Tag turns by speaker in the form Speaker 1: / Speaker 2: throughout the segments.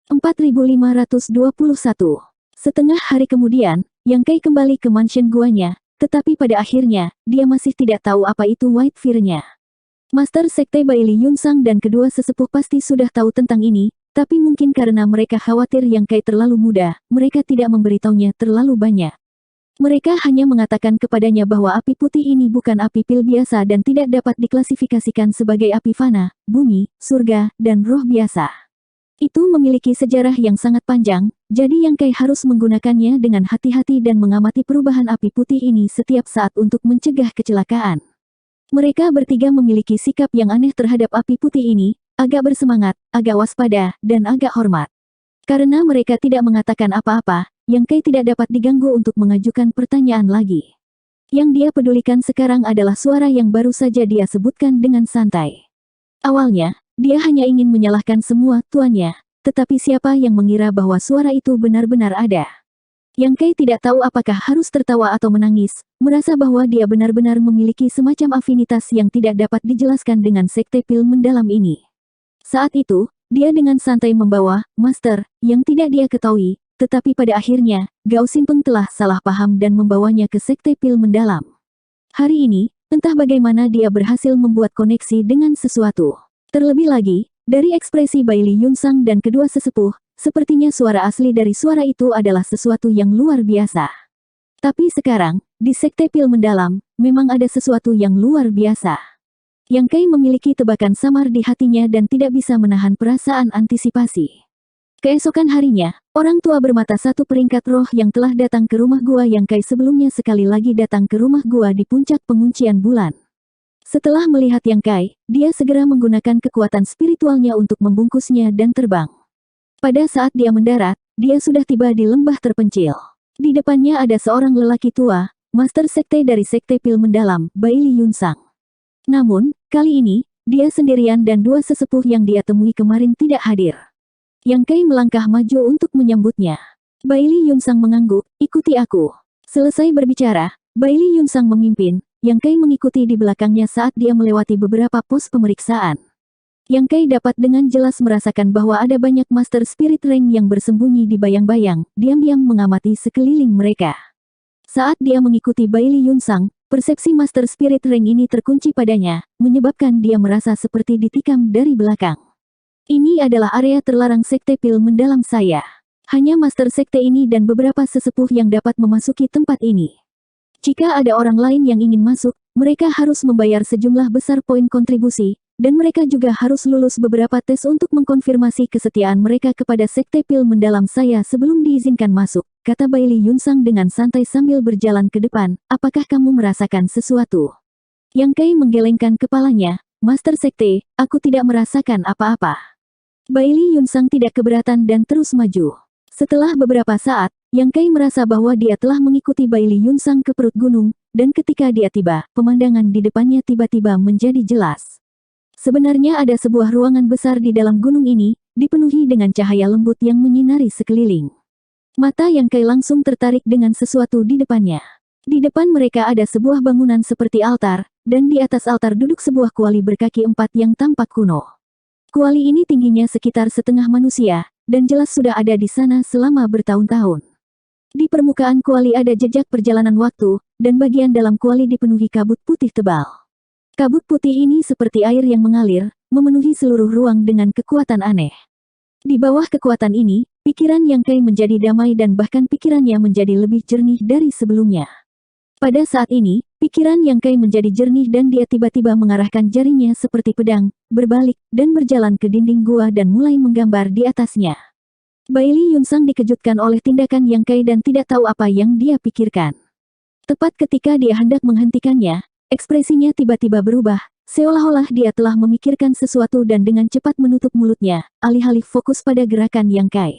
Speaker 1: 4521. Setengah hari kemudian, Yang Kai kembali ke mansion guanya, tetapi pada akhirnya, dia masih tidak tahu apa itu White Fear-nya. Master Sekte Baili Yunsang dan kedua sesepuh pasti sudah tahu tentang ini, tapi mungkin karena mereka khawatir Yang Kai terlalu muda, mereka tidak memberitahunya terlalu banyak. Mereka hanya mengatakan kepadanya bahwa api putih ini bukan api pil biasa dan tidak dapat diklasifikasikan sebagai api fana, bumi, surga, dan roh biasa. Itu memiliki sejarah yang sangat panjang, jadi Yang Kai harus menggunakannya dengan hati-hati dan mengamati perubahan api putih ini setiap saat untuk mencegah kecelakaan. Mereka bertiga memiliki sikap yang aneh terhadap api putih ini, agak bersemangat, agak waspada, dan agak hormat. Karena mereka tidak mengatakan apa-apa, Yang Kai tidak dapat diganggu untuk mengajukan pertanyaan lagi. Yang dia pedulikan sekarang adalah suara yang baru saja dia sebutkan dengan santai. Awalnya, dia hanya ingin menyalahkan semua tuannya, tetapi siapa yang mengira bahwa suara itu benar-benar ada. Yang Kai tidak tahu apakah harus tertawa atau menangis, merasa bahwa dia benar-benar memiliki semacam afinitas yang tidak dapat dijelaskan dengan sekte pil mendalam ini. Saat itu, dia dengan santai membawa Master yang tidak dia ketahui, tetapi pada akhirnya, Gao Xingpeng telah salah paham dan membawanya ke sekte pil mendalam. Hari ini, entah bagaimana dia berhasil membuat koneksi dengan sesuatu. Terlebih lagi, dari ekspresi Baili Yunsang dan kedua sesepuh, sepertinya suara asli dari suara itu adalah sesuatu yang luar biasa. Tapi sekarang, di sekte pil mendalam, memang ada sesuatu yang luar biasa. Yang Kai memiliki tebakan samar di hatinya dan tidak bisa menahan perasaan antisipasi. Keesokan harinya, orang tua bermata satu peringkat roh yang telah datang ke rumah gua Yang Kai sebelumnya sekali lagi datang ke rumah gua di puncak penguncian bulan. Setelah melihat Yang Kai, dia segera menggunakan kekuatan spiritualnya untuk membungkusnya dan terbang. Pada saat dia mendarat, dia sudah tiba di lembah terpencil. Di depannya ada seorang lelaki tua, Master Sekte dari Sekte Pil Mendalam, Baili Yunsang. Namun, kali ini, dia sendirian dan dua sesepuh yang dia temui kemarin tidak hadir. Yang Kai melangkah maju untuk menyambutnya. Baili Yunsang mengangguk, "Ikuti aku." Selesai berbicara, Baili Yunsang memimpin, Yang Kai mengikuti di belakangnya saat dia melewati beberapa pos pemeriksaan. Yang Kai dapat dengan jelas merasakan bahwa ada banyak Master Spirit Rank yang bersembunyi di bayang-bayang, diam-diam mengamati sekeliling mereka. Saat dia mengikuti Baili Yunsang, persepsi Master Spirit Rank ini terkunci padanya, menyebabkan dia merasa seperti ditikam dari belakang. Ini adalah area terlarang sekte pil mendalam saya. Hanya Master Sekte ini dan beberapa sesepuh yang dapat memasuki tempat ini. Jika ada orang lain yang ingin masuk, mereka harus membayar sejumlah besar poin kontribusi, dan mereka juga harus lulus beberapa tes untuk mengkonfirmasi kesetiaan mereka kepada sekte pil mendalam saya sebelum diizinkan masuk, kata Baili Yunsang dengan santai sambil berjalan ke depan. Apakah kamu merasakan sesuatu? Yang Kai menggelengkan kepalanya, Master Sekte, aku tidak merasakan apa-apa. Baili Yunsang tidak keberatan dan terus maju. Setelah beberapa saat, Yang Kai merasa bahwa dia telah mengikuti Baili Yunsang ke perut gunung, dan ketika dia tiba, pemandangan di depannya tiba-tiba menjadi jelas. Sebenarnya ada sebuah ruangan besar di dalam gunung ini, dipenuhi dengan cahaya lembut yang menyinari sekeliling. Mata Yang Kai langsung tertarik dengan sesuatu di depannya. Di depan mereka ada sebuah bangunan seperti altar, dan di atas altar duduk sebuah kuali berkaki empat yang tampak kuno. Kuali ini tingginya sekitar setengah manusia, dan jelas sudah ada di sana selama bertahun-tahun. Di permukaan kuali ada jejak perjalanan waktu, dan bagian dalam kuali dipenuhi kabut putih tebal. Kabut putih ini seperti air yang mengalir, memenuhi seluruh ruang dengan kekuatan aneh. Di bawah kekuatan ini, pikiran Yang Kai menjadi damai dan bahkan pikirannya menjadi lebih jernih dari sebelumnya. Pada saat ini, pikiran Yang Kai menjadi jernih dan dia tiba-tiba mengarahkan jarinya seperti pedang, berbalik, dan berjalan ke dinding gua dan mulai menggambar di atasnya. Baili Yunsang dikejutkan oleh tindakan Yang Kai dan tidak tahu apa yang dia pikirkan. Tepat ketika dia hendak menghentikannya, ekspresinya tiba-tiba berubah, seolah-olah dia telah memikirkan sesuatu dan dengan cepat menutup mulutnya, alih-alih fokus pada gerakan Yang Kai.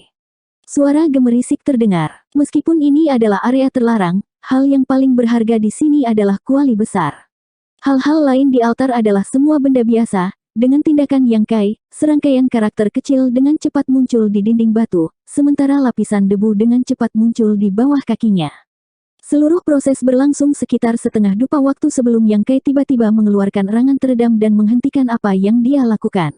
Speaker 1: Suara gemerisik terdengar. Meskipun ini adalah area terlarang, hal yang paling berharga di sini adalah kuali besar. Hal-hal lain di altar adalah semua benda biasa. Dengan tindakan Yang Kai, serangkaian karakter kecil dengan cepat muncul di dinding batu, sementara lapisan debu dengan cepat muncul di bawah kakinya. Seluruh proses berlangsung sekitar setengah dupa waktu sebelum Yang Kai tiba-tiba mengeluarkan erangan teredam dan menghentikan apa yang dia lakukan.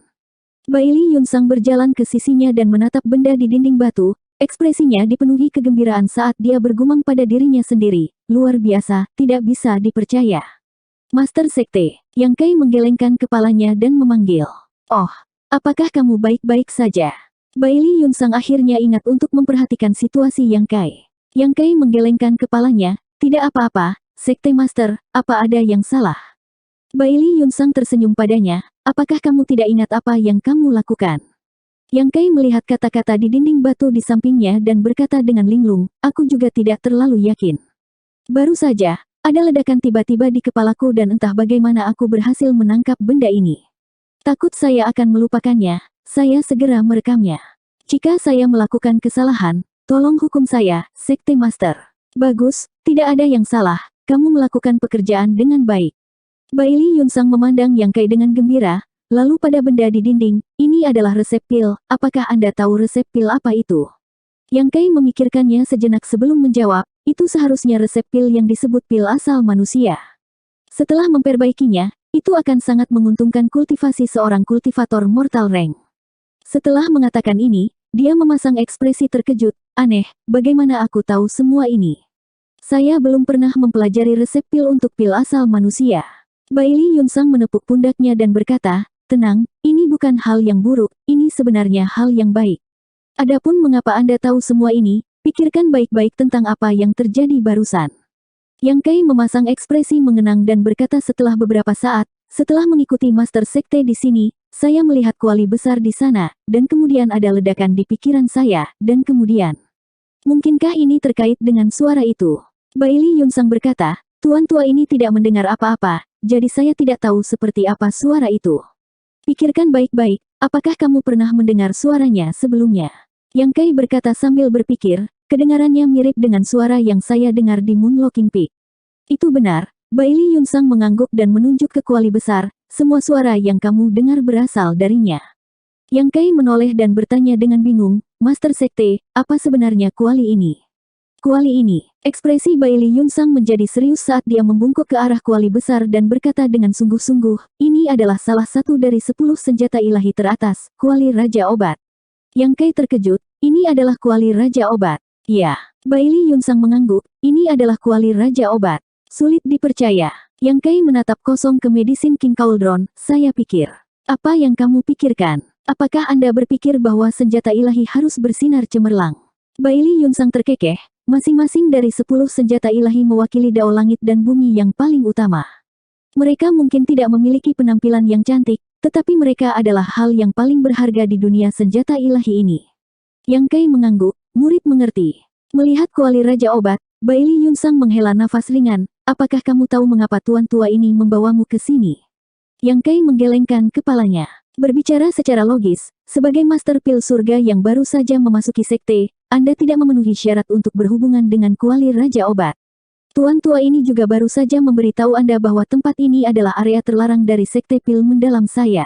Speaker 1: Bailey Yunsang berjalan ke sisinya dan menatap benda di dinding batu. Ekspresinya dipenuhi kegembiraan saat dia bergumam pada dirinya sendiri. Luar biasa, tidak bisa dipercaya. Master Sekte, Yang Kai menggelengkan kepalanya dan memanggil. Oh, apakah kamu baik-baik saja? Bailey Yunsang akhirnya ingat untuk memperhatikan situasi Yang Kai. Yang Kai menggelengkan kepalanya, tidak apa-apa, Sekte Master, apa ada yang salah? Bailey Yunsang tersenyum padanya, apakah kamu tidak ingat apa yang kamu lakukan? Yang Kai melihat kata-kata di dinding batu di sampingnya dan berkata dengan linglung, aku juga tidak terlalu yakin. Baru saja, ada ledakan tiba-tiba di kepalaku dan entah bagaimana aku berhasil menangkap benda ini. Takut saya akan melupakannya, saya segera merekamnya. Jika saya melakukan kesalahan, tolong hukum saya, Sekte Master. Bagus, tidak ada yang salah, kamu melakukan pekerjaan dengan baik. Bailey Yunsang memandang Yang Kai dengan gembira, lalu pada benda di dinding, ini adalah resep pil, apakah Anda tahu resep pil apa itu? Yang Kai memikirkannya sejenak sebelum menjawab, itu seharusnya resep pil yang disebut pil asal manusia. Setelah memperbaikinya, itu akan sangat menguntungkan kultivasi seorang kultivator mortal rank. Setelah mengatakan ini, dia memasang ekspresi terkejut, aneh, bagaimana aku tahu semua ini? Saya belum pernah mempelajari resep pil untuk pil asal manusia. Bailey Yunsang menepuk pundaknya dan berkata, tenang, ini bukan hal yang buruk, ini sebenarnya hal yang baik. Adapun mengapa Anda tahu semua ini, pikirkan baik-baik tentang apa yang terjadi barusan. Yang Kai memasang ekspresi mengenang dan berkata setelah beberapa saat, setelah mengikuti Master Sekte di sini, saya melihat kuali besar di sana, dan kemudian ada ledakan di pikiran saya, dan kemudian. Mungkinkah ini terkait dengan suara itu? Bailey Yunsang berkata, Tuan tua ini tidak mendengar apa-apa, jadi saya tidak tahu seperti apa suara itu. Pikirkan baik-baik, apakah kamu pernah mendengar suaranya sebelumnya? Yang Kai berkata sambil berpikir, kedengarannya mirip dengan suara yang saya dengar di Moonlocking Peak. Itu benar, Bailey Yunsang mengangguk dan menunjuk ke kuali besar, semua suara yang kamu dengar berasal darinya. Yang Kai menoleh dan bertanya dengan bingung, Master Sekte, apa sebenarnya kuali ini? Kuali ini, ekspresi Bailey Yunsang menjadi serius saat dia membungkuk ke arah kuali besar dan berkata dengan sungguh-sungguh, ini adalah salah satu dari 10 senjata ilahi teratas, kuali Raja Obat. Yang Kai terkejut, ini adalah kuali Raja Obat. Ya, Bailey Yunsang mengangguk, ini adalah kuali Raja Obat. Sulit dipercaya. Yang Kai menatap kosong ke Medicine King Cauldron, saya pikir. Apa yang kamu pikirkan? Apakah Anda berpikir bahwa senjata ilahi harus bersinar cemerlang? Bailey Yunsang terkekeh, masing-masing dari 10 senjata ilahi mewakili dao langit dan bumi yang paling utama. Mereka mungkin tidak memiliki penampilan yang cantik, tetapi mereka adalah hal yang paling berharga di dunia senjata ilahi ini. Yang Kai mengangguk, murid mengerti. Melihat kuali Raja Obat, Bailey Yunsang menghela nafas ringan, apakah kamu tahu mengapa tuan tua ini membawamu ke sini? Yang Kai menggelengkan kepalanya. Berbicara secara logis, sebagai Master Pil Surga yang baru saja memasuki sekte, Anda tidak memenuhi syarat untuk berhubungan dengan kuali Raja Obat. Tuan tua ini juga baru saja memberitahu Anda bahwa tempat ini adalah area terlarang dari sekte pil mendalam saya.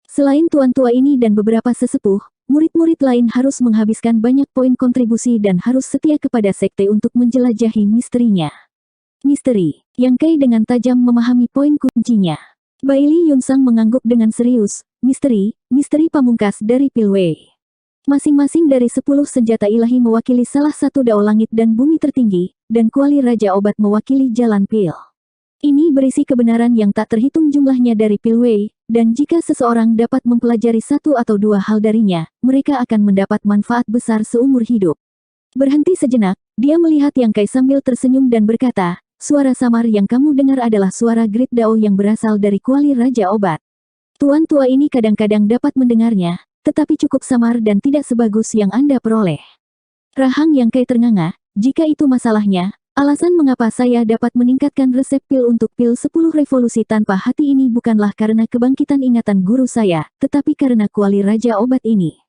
Speaker 1: Selain tuan tua ini dan beberapa sesepuh, murid-murid lain harus menghabiskan banyak poin kontribusi dan harus setia kepada sekte untuk menjelajahi misterinya. Misteri, Yang Kai dengan tajam memahami poin kuncinya. Bailey Yunsang mengangguk dengan serius, misteri pamungkas dari Pilwei. Masing-masing dari 10 senjata ilahi mewakili salah satu dao langit dan bumi tertinggi, dan kuali Raja Obat mewakili jalan pil. Ini berisi kebenaran yang tak terhitung jumlahnya dari Pilwei, dan jika seseorang dapat mempelajari satu atau dua hal darinya, mereka akan mendapat manfaat besar seumur hidup. Berhenti sejenak, dia melihat Yang Kai sambil tersenyum dan berkata, suara samar yang kamu dengar adalah suara Great Dao yang berasal dari kuali Raja Obat. Tuan tua ini kadang-kadang dapat mendengarnya, tetapi cukup samar dan tidak sebagus yang Anda peroleh. Rahang Yang Kai ternganga, jika itu masalahnya, alasan mengapa saya dapat meningkatkan resep pil untuk pil 10 revolusi tanpa hati ini bukanlah karena kebangkitan ingatan guru saya, tetapi karena kuali Raja Obat ini.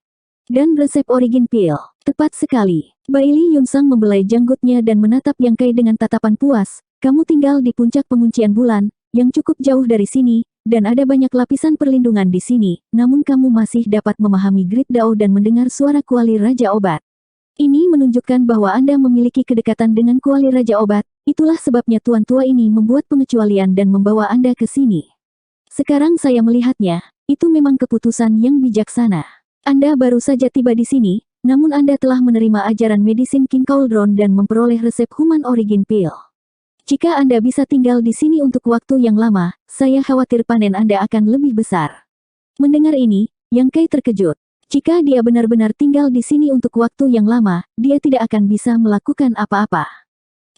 Speaker 1: Dan resep origin pil, tepat sekali. Bailey Yunsang membelai janggutnya dan menatap Yang Kai dengan tatapan puas, kamu tinggal di puncak penguncian bulan, yang cukup jauh dari sini, dan ada banyak lapisan perlindungan di sini, namun kamu masih dapat memahami Great Dao dan mendengar suara kuali Raja Obat. Ini menunjukkan bahwa Anda memiliki kedekatan dengan kuali Raja Obat, itulah sebabnya tuan tua ini membuat pengecualian dan membawa Anda ke sini. Sekarang saya melihatnya, itu memang keputusan yang bijaksana. Anda baru saja tiba di sini, namun Anda telah menerima ajaran medisin King Cauldron dan memperoleh resep Human Origin Pill. Jika Anda bisa tinggal di sini untuk waktu yang lama, saya khawatir panen Anda akan lebih besar. Mendengar ini, Yang Kai terkejut. Jika dia benar-benar tinggal di sini untuk waktu yang lama, dia tidak akan bisa melakukan apa-apa.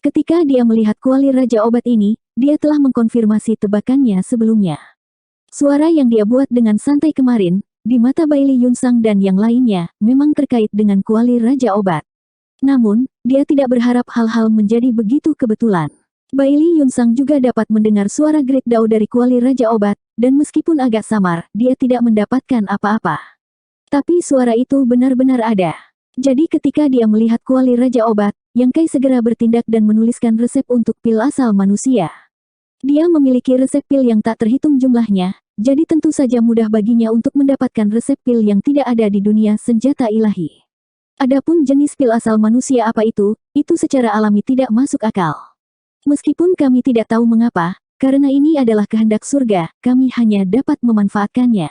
Speaker 1: Ketika dia melihat kuali Raja Obat ini, dia telah mengkonfirmasi tebakannya sebelumnya. Suara yang dia buat dengan santai kemarin, di mata Bailey Yunsang dan yang lainnya, memang terkait dengan kuali Raja Obat. Namun, dia tidak berharap hal-hal menjadi begitu kebetulan. Bailey Yunsang juga dapat mendengar suara Great Dao dari kuali Raja Obat, dan meskipun agak samar, dia tidak mendapatkan apa-apa. Tapi suara itu benar-benar ada. Jadi ketika dia melihat kuali Raja Obat, Yang Kai segera bertindak dan menuliskan resep untuk pil asal manusia. Dia memiliki resep pil yang tak terhitung jumlahnya, jadi tentu saja mudah baginya untuk mendapatkan resep pil yang tidak ada di dunia senjata ilahi. Adapun jenis pil asal manusia apa itu secara alami tidak masuk akal. Meskipun kami tidak tahu mengapa, karena ini adalah kehendak surga, kami hanya dapat memanfaatkannya.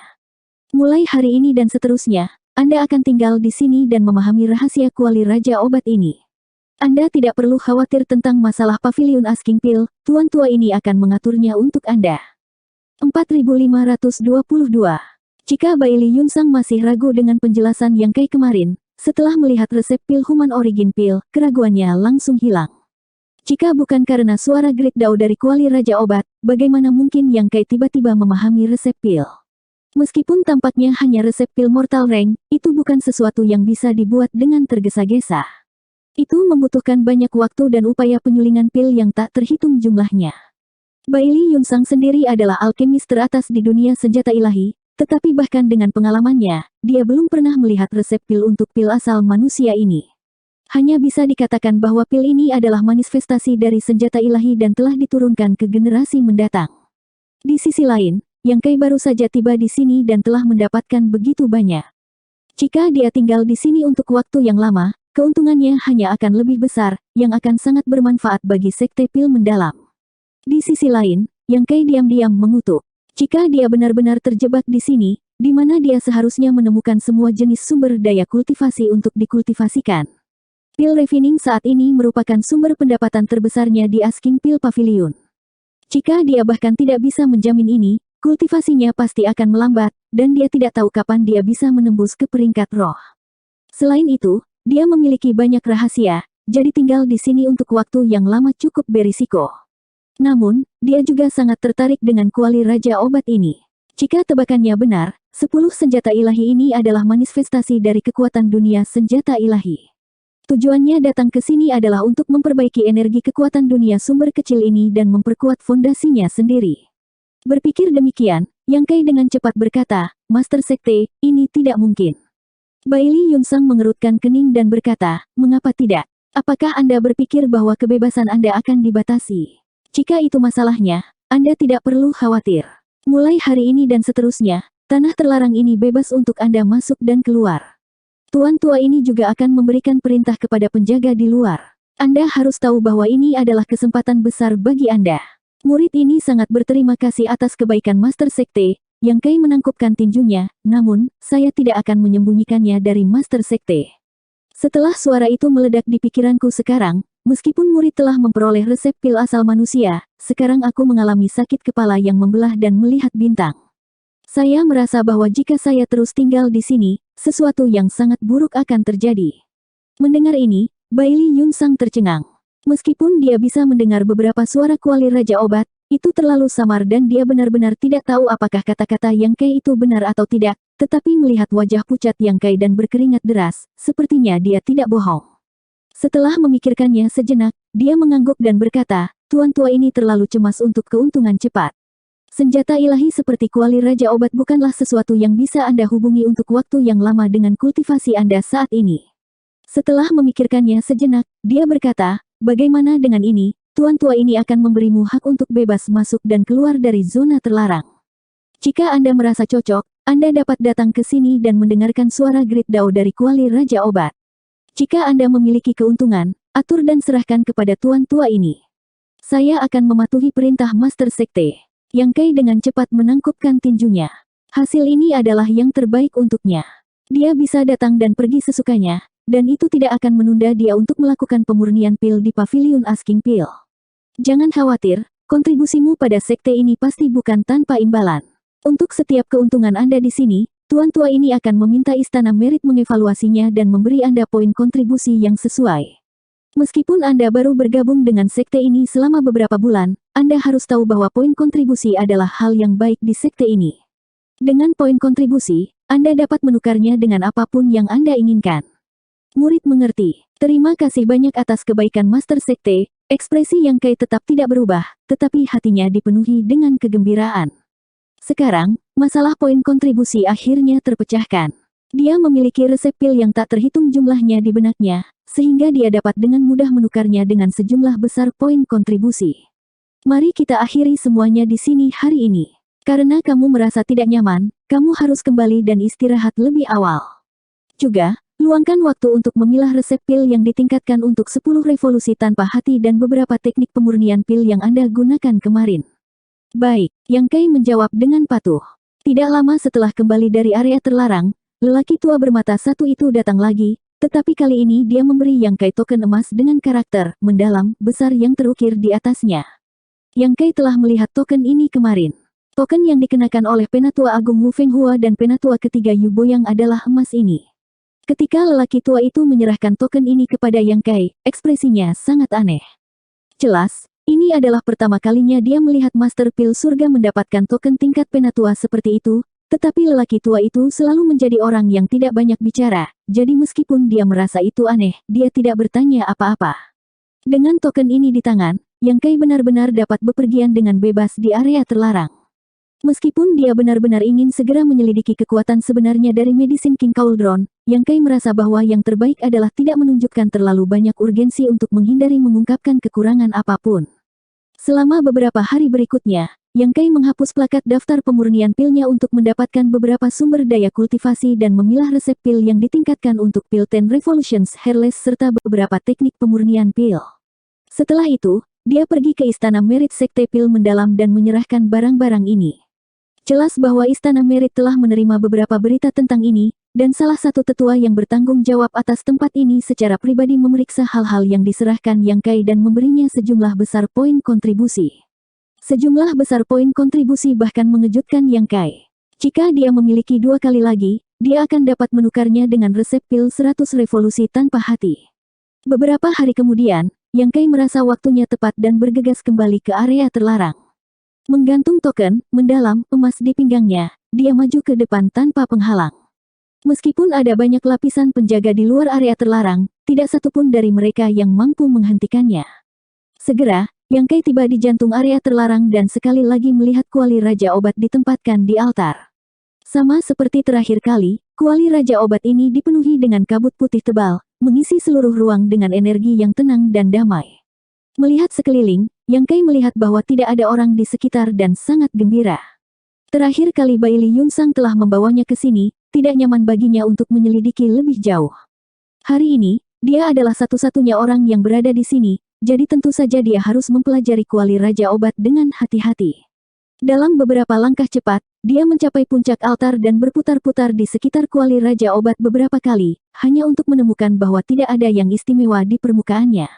Speaker 1: Mulai hari ini dan seterusnya, Anda akan tinggal di sini dan memahami rahasia kuali Raja Obat ini. Anda tidak perlu khawatir tentang masalah pavilion Asking Pill, tuan tua ini akan mengaturnya untuk Anda. 4522. Jika Bailey Yunsang masih ragu dengan penjelasan Yang Kai kemarin, setelah melihat resep pil Human Origin Pill, keraguannya langsung hilang. Jika bukan karena suara Great Dao dari kuali Raja Obat, bagaimana mungkin Yang Kai tiba-tiba memahami resep pil? Meskipun tampaknya hanya resep pil Mortal Rank, itu bukan sesuatu yang bisa dibuat dengan tergesa-gesa. Itu membutuhkan banyak waktu dan upaya penyulingan pil yang tak terhitung jumlahnya. Bailey Yunsang sendiri adalah alkemis teratas di dunia senjata ilahi, tetapi bahkan dengan pengalamannya, dia belum pernah melihat resep pil untuk pil asal manusia ini. Hanya bisa dikatakan bahwa pil ini adalah manifestasi dari senjata ilahi dan telah diturunkan ke generasi mendatang. Di sisi lain, Yang Kai baru saja tiba di sini dan telah mendapatkan begitu banyak. Jika dia tinggal di sini untuk waktu yang lama, keuntungannya hanya akan lebih besar, yang akan sangat bermanfaat bagi sekte pil mendalam. Di sisi lain, Yang Kai diam-diam mengutuk. Jika dia benar-benar terjebak di sini, di mana dia seharusnya menemukan semua jenis sumber daya kultivasi untuk dikultivasikan. Pil refining saat ini merupakan sumber pendapatan terbesarnya di Asking Pill Pavilion. Jika dia bahkan tidak bisa menjamin ini, kultivasinya pasti akan melambat, dan dia tidak tahu kapan dia bisa menembus ke peringkat roh. Selain itu, dia memiliki banyak rahasia, jadi tinggal di sini untuk waktu yang lama cukup berisiko. Namun, dia juga sangat tertarik dengan kuali Raja Obat ini. Jika tebakannya benar, 10 senjata ilahi ini adalah manifestasi dari kekuatan dunia senjata ilahi. Tujuannya datang ke sini adalah untuk memperbaiki energi kekuatan dunia sumber kecil ini dan memperkuat fondasinya sendiri. Berpikir demikian, Yang Kai dengan cepat berkata, Master Sekte, ini tidak mungkin. Bailey Yunsang mengerutkan kening dan berkata, mengapa tidak? Apakah Anda berpikir bahwa kebebasan Anda akan dibatasi? Jika itu masalahnya, Anda tidak perlu khawatir. Mulai hari ini dan seterusnya, tanah terlarang ini bebas untuk Anda masuk dan keluar. Tuan tua ini juga akan memberikan perintah kepada penjaga di luar. Anda harus tahu bahwa ini adalah kesempatan besar bagi Anda. Murid ini sangat berterima kasih atas kebaikan Master Sekte. Yang Kai menangkupkan tinjunya, namun, saya tidak akan menyembunyikannya dari Master Sekte. Setelah suara itu meledak di pikiranku sekarang, meskipun murid telah memperoleh resep pil asal manusia, sekarang aku mengalami sakit kepala yang membelah dan melihat bintang. Saya merasa bahwa jika saya terus tinggal di sini, sesuatu yang sangat buruk akan terjadi. Mendengar ini, Bailey Yunsang tercengang. Meskipun dia bisa mendengar beberapa suara kuali Raja Obat, itu terlalu samar dan dia benar-benar tidak tahu apakah kata-kata Yang Kai itu benar atau tidak, tetapi melihat wajah pucat Yang Kai dan berkeringat deras, sepertinya dia tidak bohong. Setelah memikirkannya sejenak, dia mengangguk dan berkata, Tuan tua ini terlalu cemas untuk keuntungan cepat. Senjata ilahi seperti kuali Raja Obat bukanlah sesuatu yang bisa Anda hubungi untuk waktu yang lama dengan kultivasi Anda saat ini. Setelah memikirkannya sejenak, dia berkata, bagaimana dengan ini, Tuan tua ini akan memberimu hak untuk bebas masuk dan keluar dari zona terlarang. Jika Anda merasa cocok, Anda dapat datang ke sini dan mendengarkan suara Great Dao dari kuali Raja Obat. Jika Anda memiliki keuntungan, atur dan serahkan kepada tuan tua ini. Saya akan mematuhi perintah Master Sekte. Yang Kai dengan cepat menangkupkan tinjunya. Hasil ini adalah yang terbaik untuknya. Dia bisa datang dan pergi sesukanya, dan itu tidak akan menunda dia untuk melakukan pemurnian pil di Pavilion Asking Pil. Jangan khawatir, kontribusimu pada sekte ini pasti bukan tanpa imbalan. Untuk setiap keuntungan Anda di sini, Tuan Tua ini akan meminta Istana Merit mengevaluasinya dan memberi Anda poin kontribusi yang sesuai. Meskipun Anda baru bergabung dengan sekte ini selama beberapa bulan, Anda harus tahu bahwa poin kontribusi adalah hal yang baik di sekte ini. Dengan poin kontribusi, Anda dapat menukarnya dengan apapun yang Anda inginkan. Murid mengerti. Terima kasih banyak atas kebaikan Master Sekte. Ekspresi Yang Kai tetap tidak berubah, tetapi hatinya dipenuhi dengan kegembiraan. Sekarang, masalah poin kontribusi akhirnya terpecahkan. Dia memiliki resep pil yang tak terhitung jumlahnya di benaknya, sehingga dia dapat dengan mudah menukarnya dengan sejumlah besar poin kontribusi. Mari kita akhiri semuanya di sini hari ini. Karena kamu merasa tidak nyaman, kamu harus kembali dan istirahat lebih awal. Juga, luangkan waktu untuk memilah resep pil yang ditingkatkan untuk 10 revolusi tanpa hati dan beberapa teknik pemurnian pil yang Anda gunakan kemarin. Baik, Yang Kai menjawab dengan patuh. Tidak lama setelah kembali dari area terlarang, lelaki tua bermata satu itu datang lagi, tetapi kali ini dia memberi Yang Kai token emas dengan karakter mendalam besar yang terukir di atasnya. Yang Kai telah melihat token ini kemarin. Token yang dikenakan oleh Penatua Agung Wu Fenghua dan Penatua ketiga Yu Boyang adalah emas ini. Ketika lelaki tua itu menyerahkan token ini kepada Yang Kai, ekspresinya sangat aneh. Jelas, ini adalah pertama kalinya dia melihat Master Pil Surga mendapatkan token tingkat Penatua seperti itu, tetapi lelaki tua itu selalu menjadi orang yang tidak banyak bicara, jadi meskipun dia merasa itu aneh, dia tidak bertanya apa-apa. Dengan token ini di tangan, Yang Kai benar-benar dapat bepergian dengan bebas di area terlarang. Meskipun dia benar-benar ingin segera menyelidiki kekuatan sebenarnya dari Medicine King Cauldron, Yang Kai merasa bahwa yang terbaik adalah tidak menunjukkan terlalu banyak urgensi untuk menghindari mengungkapkan kekurangan apapun. Selama beberapa hari berikutnya, Yang Kai menghapus plakat daftar pemurnian pilnya untuk mendapatkan beberapa sumber daya kultivasi dan memilah resep pil yang ditingkatkan untuk pil 10 Revolutions Hairless serta beberapa teknik pemurnian pil. Setelah itu, dia pergi ke Istana Merit Sekte Pil Mendalam dan menyerahkan barang-barang ini. Jelas bahwa Istana Merit telah menerima beberapa berita tentang ini, dan salah satu tetua yang bertanggung jawab atas tempat ini secara pribadi memeriksa hal-hal yang diserahkan Yang Kai dan memberinya sejumlah besar poin kontribusi. Sejumlah besar poin kontribusi bahkan mengejutkan Yang Kai. Jika dia memiliki 2 kali lagi, dia akan dapat menukarnya dengan resep pil 100 revolusi tanpa hati. Beberapa hari kemudian, Yang Kai merasa waktunya tepat dan bergegas kembali ke area terlarang. Menggantung token mendalam emas di pinggangnya, dia maju ke depan tanpa penghalang. Meskipun ada banyak lapisan penjaga di luar area terlarang, tidak satupun dari mereka yang mampu menghentikannya. Segera, Yang Kai tiba di jantung area terlarang dan sekali lagi melihat kuali Raja Obat ditempatkan di altar. Sama seperti terakhir kali, kuali Raja Obat ini dipenuhi dengan kabut putih tebal, mengisi seluruh ruang dengan energi yang tenang dan damai. Melihat sekeliling, Yang Kai melihat bahwa tidak ada orang di sekitar dan sangat gembira. Terakhir kali Baili Yunsang telah membawanya ke sini, tidak nyaman baginya untuk menyelidiki lebih jauh. Hari ini, dia adalah satu-satunya orang yang berada di sini, jadi tentu saja dia harus mempelajari kuali Raja Obat dengan hati-hati. Dalam beberapa langkah cepat, dia mencapai puncak altar dan berputar-putar di sekitar kuali Raja Obat beberapa kali, hanya untuk menemukan bahwa tidak ada yang istimewa di permukaannya.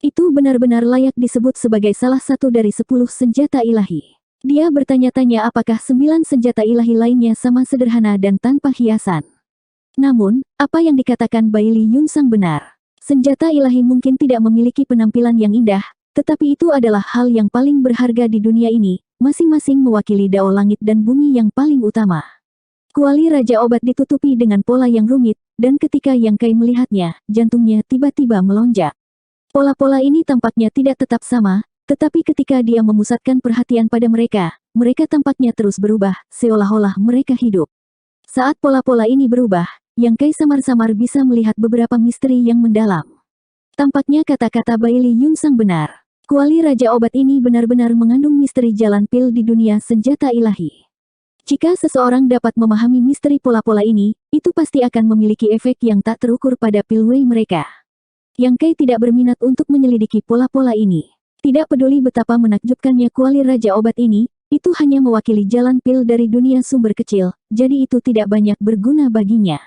Speaker 1: Itu benar-benar layak disebut sebagai salah satu dari 10 senjata ilahi. Dia bertanya-tanya apakah 9 senjata ilahi lainnya sama sederhana dan tanpa hiasan. Namun, apa yang dikatakan Baili Yunsang benar. Senjata ilahi mungkin tidak memiliki penampilan yang indah, tetapi itu adalah hal yang paling berharga di dunia ini, masing-masing mewakili dao langit dan bumi yang paling utama. Kuali Raja Obat ditutupi dengan pola yang rumit, dan ketika Yang Kai melihatnya, jantungnya tiba-tiba melonjak. Pola-pola ini tampaknya tidak tetap sama, tetapi ketika dia memusatkan perhatian pada mereka, mereka tampaknya terus berubah, seolah-olah mereka hidup. Saat pola-pola ini berubah, Yang Kai samar-samar bisa melihat beberapa misteri yang mendalam. Tampaknya kata-kata Baili Yunsang benar. Kuali Raja Obat ini benar-benar mengandung misteri jalan pil di dunia senjata ilahi. Jika seseorang dapat memahami misteri pola-pola ini, itu pasti akan memiliki efek yang tak terukur pada pilway mereka. Yang Kai tidak berminat untuk menyelidiki pola-pola ini. Tidak peduli betapa menakjubkannya kuali Raja Obat ini itu hanya mewakili jalan pil dari dunia sumber kecil, jadi itu tidak banyak berguna baginya.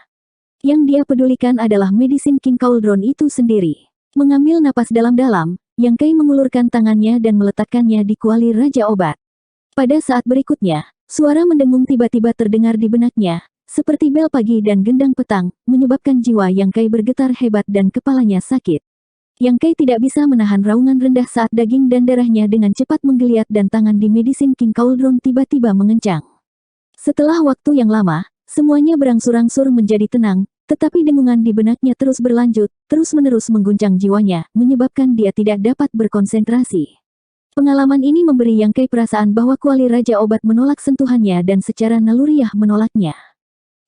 Speaker 1: Yang dia pedulikan adalah medisin King Cauldron itu sendiri. Mengambil napas dalam-dalam, Yang Kai mengulurkan tangannya dan meletakkannya di kuali Raja Obat. Pada saat berikutnya, suara mendengung tiba-tiba terdengar di benaknya, seperti bel pagi dan gendang petang, menyebabkan jiwa Yang Kai bergetar hebat dan kepalanya sakit. Yang Kai tidak bisa menahan raungan rendah saat daging dan darahnya dengan cepat menggeliat dan tangan di medisin King Cauldron tiba-tiba mengencang. Setelah waktu yang lama, semuanya berangsur-angsur menjadi tenang, tetapi dengungan di benaknya terus berlanjut, terus-menerus mengguncang jiwanya, menyebabkan dia tidak dapat berkonsentrasi. Pengalaman ini memberi Yang Kai perasaan bahwa kuali Raja Obat menolak sentuhannya dan secara naluriah menolaknya.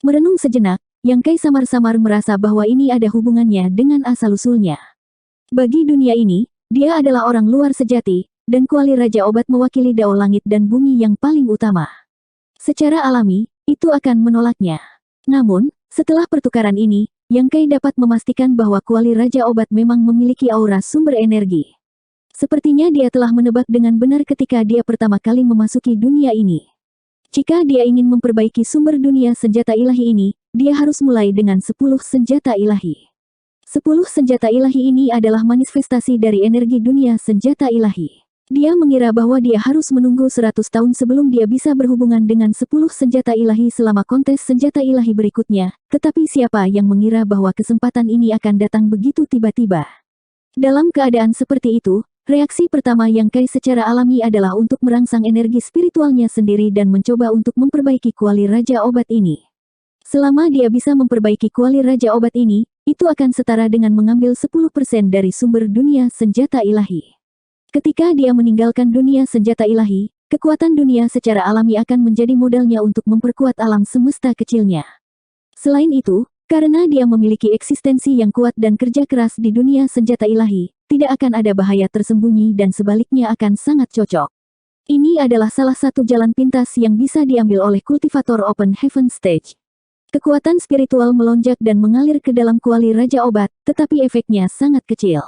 Speaker 1: Merenung sejenak, Yang Kai samar-samar merasa bahwa ini ada hubungannya dengan asal-usulnya. Bagi dunia ini, dia adalah orang luar sejati, dan kuali Raja Obat mewakili dao langit dan bumi yang paling utama. Secara alami, itu akan menolaknya. Namun, setelah pertukaran ini, Yang Kai dapat memastikan bahwa kuali Raja Obat memang memiliki aura sumber energi. Sepertinya dia telah menebak dengan benar ketika dia pertama kali memasuki dunia ini. Jika dia ingin memperbaiki sumber dunia senjata ilahi ini, dia harus mulai dengan 10 senjata ilahi. 10 senjata ilahi ini adalah manifestasi dari energi dunia senjata ilahi. Dia mengira bahwa dia harus menunggu 100 tahun sebelum dia bisa berhubungan dengan 10 senjata ilahi selama kontes senjata ilahi berikutnya, tetapi siapa yang mengira bahwa kesempatan ini akan datang begitu tiba-tiba. Dalam keadaan seperti itu, reaksi pertama Yang Kai secara alami adalah untuk merangsang energi spiritualnya sendiri dan mencoba untuk memperbaiki kuali Raja Obat ini. Selama dia bisa memperbaiki kuali Raja Obat ini, itu akan setara dengan mengambil 10% dari sumber dunia senjata ilahi. Ketika dia meninggalkan dunia senjata ilahi, kekuatan dunia secara alami akan menjadi modalnya untuk memperkuat alam semesta kecilnya. Selain itu, karena dia memiliki eksistensi yang kuat dan kerja keras di dunia senjata ilahi, tidak akan ada bahaya tersembunyi dan sebaliknya akan sangat cocok. Ini adalah salah satu jalan pintas yang bisa diambil oleh kultivator Open Heaven Stage. Kekuatan spiritual melonjak dan mengalir ke dalam kuali Raja Obat, tetapi efeknya sangat kecil.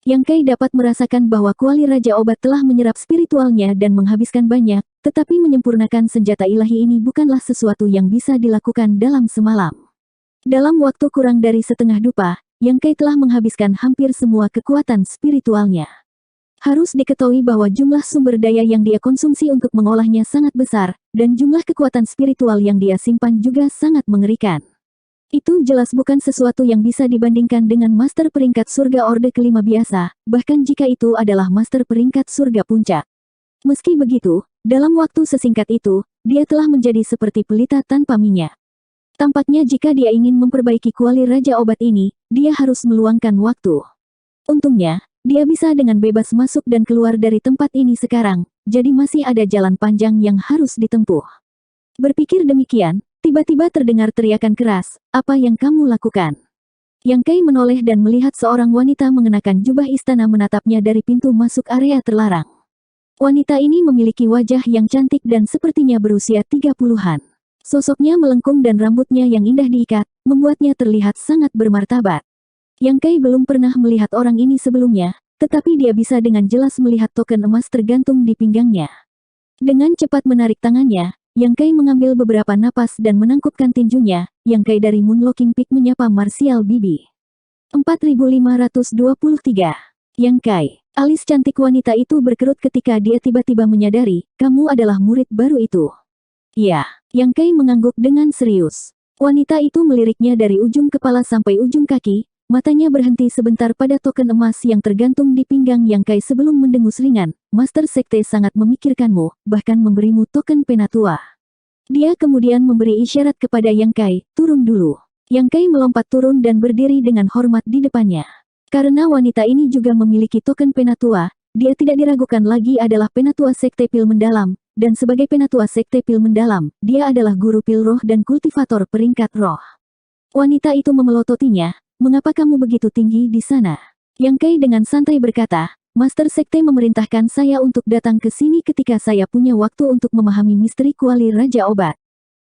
Speaker 1: Yang Kai dapat merasakan bahwa kuali Raja Obat telah menyerap spiritualnya dan menghabiskan banyak, tetapi menyempurnakan senjata ilahi ini bukanlah sesuatu yang bisa dilakukan dalam semalam. Dalam waktu kurang dari setengah dupa, Yang Kai telah menghabiskan hampir semua kekuatan spiritualnya. Harus diketahui bahwa jumlah sumber daya yang dia konsumsi untuk mengolahnya sangat besar, dan jumlah kekuatan spiritual yang dia simpan juga sangat mengerikan. Itu jelas bukan sesuatu yang bisa dibandingkan dengan master peringkat surga orde kelima biasa, bahkan jika itu adalah master peringkat surga puncak. Meski begitu, dalam waktu sesingkat itu, dia telah menjadi seperti pelita tanpa minyak. Tampaknya jika dia ingin memperbaiki kuali Raja Obat ini, dia harus meluangkan waktu. Untungnya, dia bisa dengan bebas masuk dan keluar dari tempat ini sekarang, jadi masih ada jalan panjang yang harus ditempuh. Berpikir demikian, tiba-tiba terdengar teriakan keras, "Apa yang kamu lakukan?" Yang Kai menoleh dan melihat seorang wanita mengenakan jubah istana menatapnya dari pintu masuk area terlarang. Wanita ini memiliki wajah yang cantik dan sepertinya berusia 30-an. Sosoknya melengkung dan rambutnya yang indah diikat, membuatnya terlihat sangat bermartabat. Yang Kai belum pernah melihat orang ini sebelumnya, tetapi dia bisa dengan jelas melihat token emas tergantung di pinggangnya. Dengan cepat menarik tangannya, Yang Kai mengambil beberapa napas dan menangkupkan tinjunya. Yang Kai dari Moonlocking Peak menyapa Martial Bibi. 4523. Yang Kai. Alis cantik wanita itu berkerut ketika dia tiba-tiba menyadari, kamu adalah murid baru itu. Ya, Yang Kai mengangguk dengan serius. Wanita itu meliriknya dari ujung kepala sampai ujung kaki, matanya berhenti sebentar pada token emas yang tergantung di pinggang Yang Kai sebelum mendengus ringan. Master Sekte sangat memikirkanmu, bahkan memberimu token penatua. Dia kemudian memberi isyarat kepada Yang Kai, turun dulu. Yang Kai melompat turun dan berdiri dengan hormat di depannya. Karena wanita ini juga memiliki token penatua, dia tidak diragukan lagi adalah penatua Sekte Pil Mendalam, dan sebagai penatua Sekte Pil Mendalam, dia adalah guru pil roh dan kultivator peringkat roh. Wanita itu memelototinya, mengapa kamu begitu tinggi di sana? Yang Kai dengan santai berkata, Master Sekte memerintahkan saya untuk datang ke sini ketika saya punya waktu untuk memahami misteri kuali Raja Obat.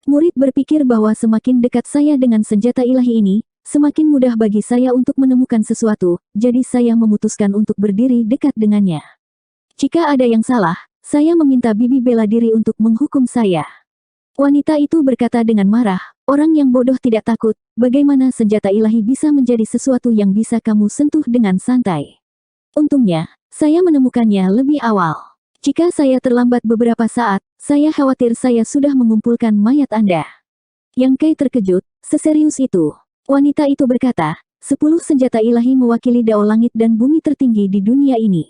Speaker 1: Murid berpikir bahwa semakin dekat saya dengan senjata ilahi ini, semakin mudah bagi saya untuk menemukan sesuatu, jadi saya memutuskan untuk berdiri dekat dengannya. Jika ada yang salah, saya meminta bibi bela diri untuk menghukum saya. Wanita itu berkata dengan marah, orang yang bodoh tidak takut, bagaimana senjata ilahi bisa menjadi sesuatu yang bisa kamu sentuh dengan santai. Untungnya, saya menemukannya lebih awal. Jika saya terlambat beberapa saat, saya khawatir saya sudah mengumpulkan mayat Anda. Yang Kei terkejut, seserius itu. Wanita itu berkata, 10 senjata ilahi mewakili dao langit dan bumi tertinggi di dunia ini.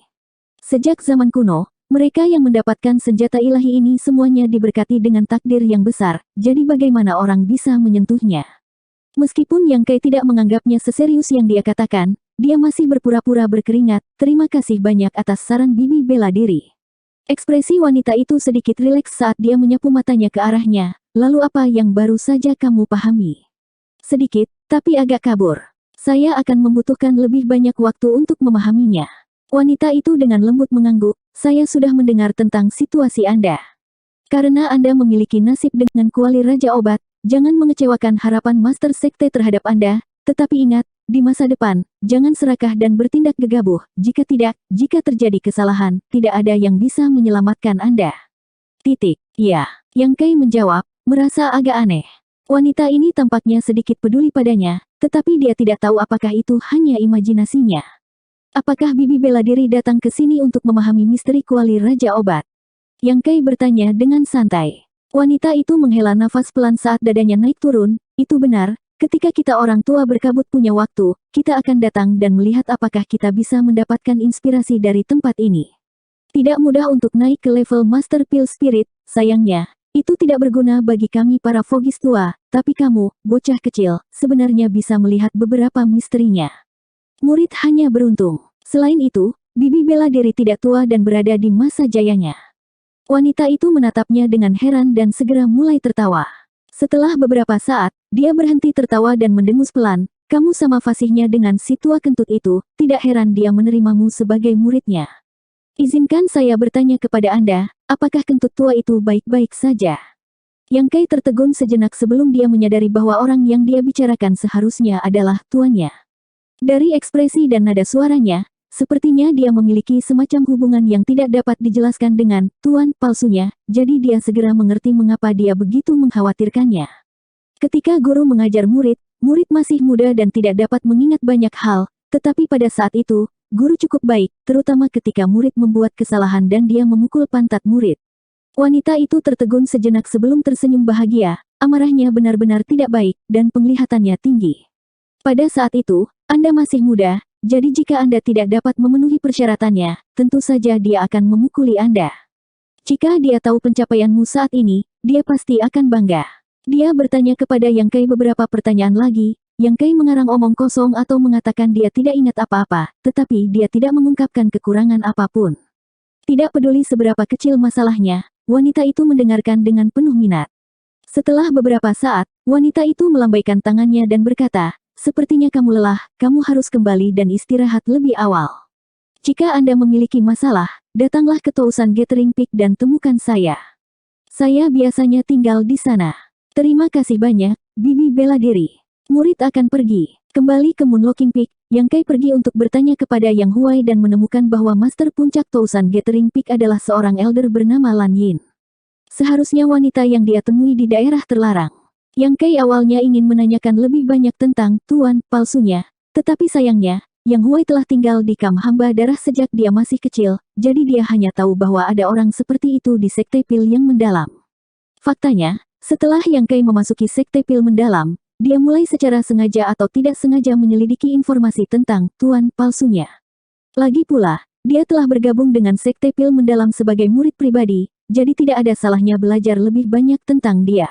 Speaker 1: Sejak zaman kuno, mereka yang mendapatkan senjata ilahi ini semuanya diberkati dengan takdir yang besar, jadi bagaimana orang bisa menyentuhnya? Meskipun Yang Kei tidak menganggapnya seserius yang dia katakan, dia masih berpura-pura berkeringat, terima kasih banyak atas saran bibi bela diri. Ekspresi wanita itu sedikit rileks saat dia menyapu matanya ke arahnya, lalu apa yang baru saja kamu pahami? Sedikit, tapi agak kabur. Saya akan membutuhkan lebih banyak waktu untuk memahaminya. Wanita itu dengan lembut mengangguk, saya sudah mendengar tentang situasi Anda. Karena Anda memiliki nasib dengan kuali Raja Obat, jangan mengecewakan harapan Master Sekte terhadap Anda, tetapi ingat, di masa depan, jangan serakah dan bertindak gegabah, jika tidak, jika terjadi kesalahan, tidak ada yang bisa menyelamatkan Anda. Titik. Ya, Yang Kei menjawab, merasa agak aneh. Wanita ini tampaknya sedikit peduli padanya, tetapi dia tidak tahu apakah itu hanya imajinasinya. Apakah bibi bela diri datang ke sini untuk memahami misteri kuali Raja Obat? Yang Kei bertanya dengan santai. Wanita itu menghela nafas pelan saat dadanya naik turun, itu benar, ketika kita orang tua berkabut punya waktu, kita akan datang dan melihat apakah kita bisa mendapatkan inspirasi dari tempat ini. Tidak mudah untuk naik ke level Master Pil Spirit, sayangnya, itu tidak berguna bagi kami para Fogis tua, tapi kamu, bocah kecil, sebenarnya bisa melihat beberapa misterinya. Murid hanya beruntung. Selain itu, bibi bela diri tidak tua dan berada di masa jayanya. Wanita itu menatapnya dengan heran dan segera mulai tertawa. Setelah beberapa saat, dia berhenti tertawa dan mendengus pelan, kamu sama fasihnya dengan si tua kentut itu, tidak heran dia menerimamu sebagai muridnya. Izinkan saya bertanya kepada Anda, apakah kentut tua itu baik-baik saja? Yang Kei tertegun sejenak sebelum dia menyadari bahwa orang yang dia bicarakan seharusnya adalah tuannya. Dari ekspresi dan nada suaranya, sepertinya dia memiliki semacam hubungan yang tidak dapat dijelaskan dengan tuan palsunya, jadi dia segera mengerti mengapa dia begitu mengkhawatirkannya. Ketika guru mengajar murid, murid masih muda dan tidak dapat mengingat banyak hal, tetapi pada saat itu, guru cukup baik, terutama ketika murid membuat kesalahan dan dia memukul pantat murid. Wanita itu tertegun sejenak sebelum tersenyum bahagia, amarahnya benar-benar tidak baik, dan penglihatannya tinggi. Pada saat itu, Anda masih muda, jadi jika Anda tidak dapat memenuhi persyaratannya, tentu saja dia akan memukuli Anda. Jika dia tahu pencapaianmu saat ini, dia pasti akan bangga. Dia bertanya kepada Yang Kei beberapa pertanyaan lagi, Yang Kei mengarang omong kosong atau mengatakan dia tidak ingat apa-apa, tetapi dia tidak mengungkapkan kekurangan apapun. Tidak peduli seberapa kecil masalahnya, wanita itu mendengarkan dengan penuh minat. Setelah beberapa saat, wanita itu melambaikan tangannya dan berkata, sepertinya kamu lelah, kamu harus kembali dan istirahat lebih awal. Jika Anda memiliki masalah, datanglah ke Tousan Gathering Peak dan temukan saya. Saya biasanya tinggal di sana. Terima kasih banyak, bibi bela diri. Murid akan pergi. Kembali ke Moonlocking Peak, Yang Kei pergi untuk bertanya kepada Yang Huai dan menemukan bahwa Master Puncak Tousan Gathering Peak adalah seorang elder bernama Lan Yin. Seharusnya wanita yang dia temui di daerah terlarang. Yang Kei awalnya ingin menanyakan lebih banyak tentang tuan palsunya, tetapi sayangnya, Yang Huai telah tinggal di kamp hamba darah sejak dia masih kecil, jadi dia hanya tahu bahwa ada orang seperti itu di Sekte Pil yang mendalam. Faktanya, setelah Yang Kei memasuki Sekte Pil mendalam, dia mulai secara sengaja atau tidak sengaja menyelidiki informasi tentang tuan palsunya. Lagi pula, dia telah bergabung dengan Sekte Pil mendalam sebagai murid pribadi, jadi tidak ada salahnya belajar lebih banyak tentang dia.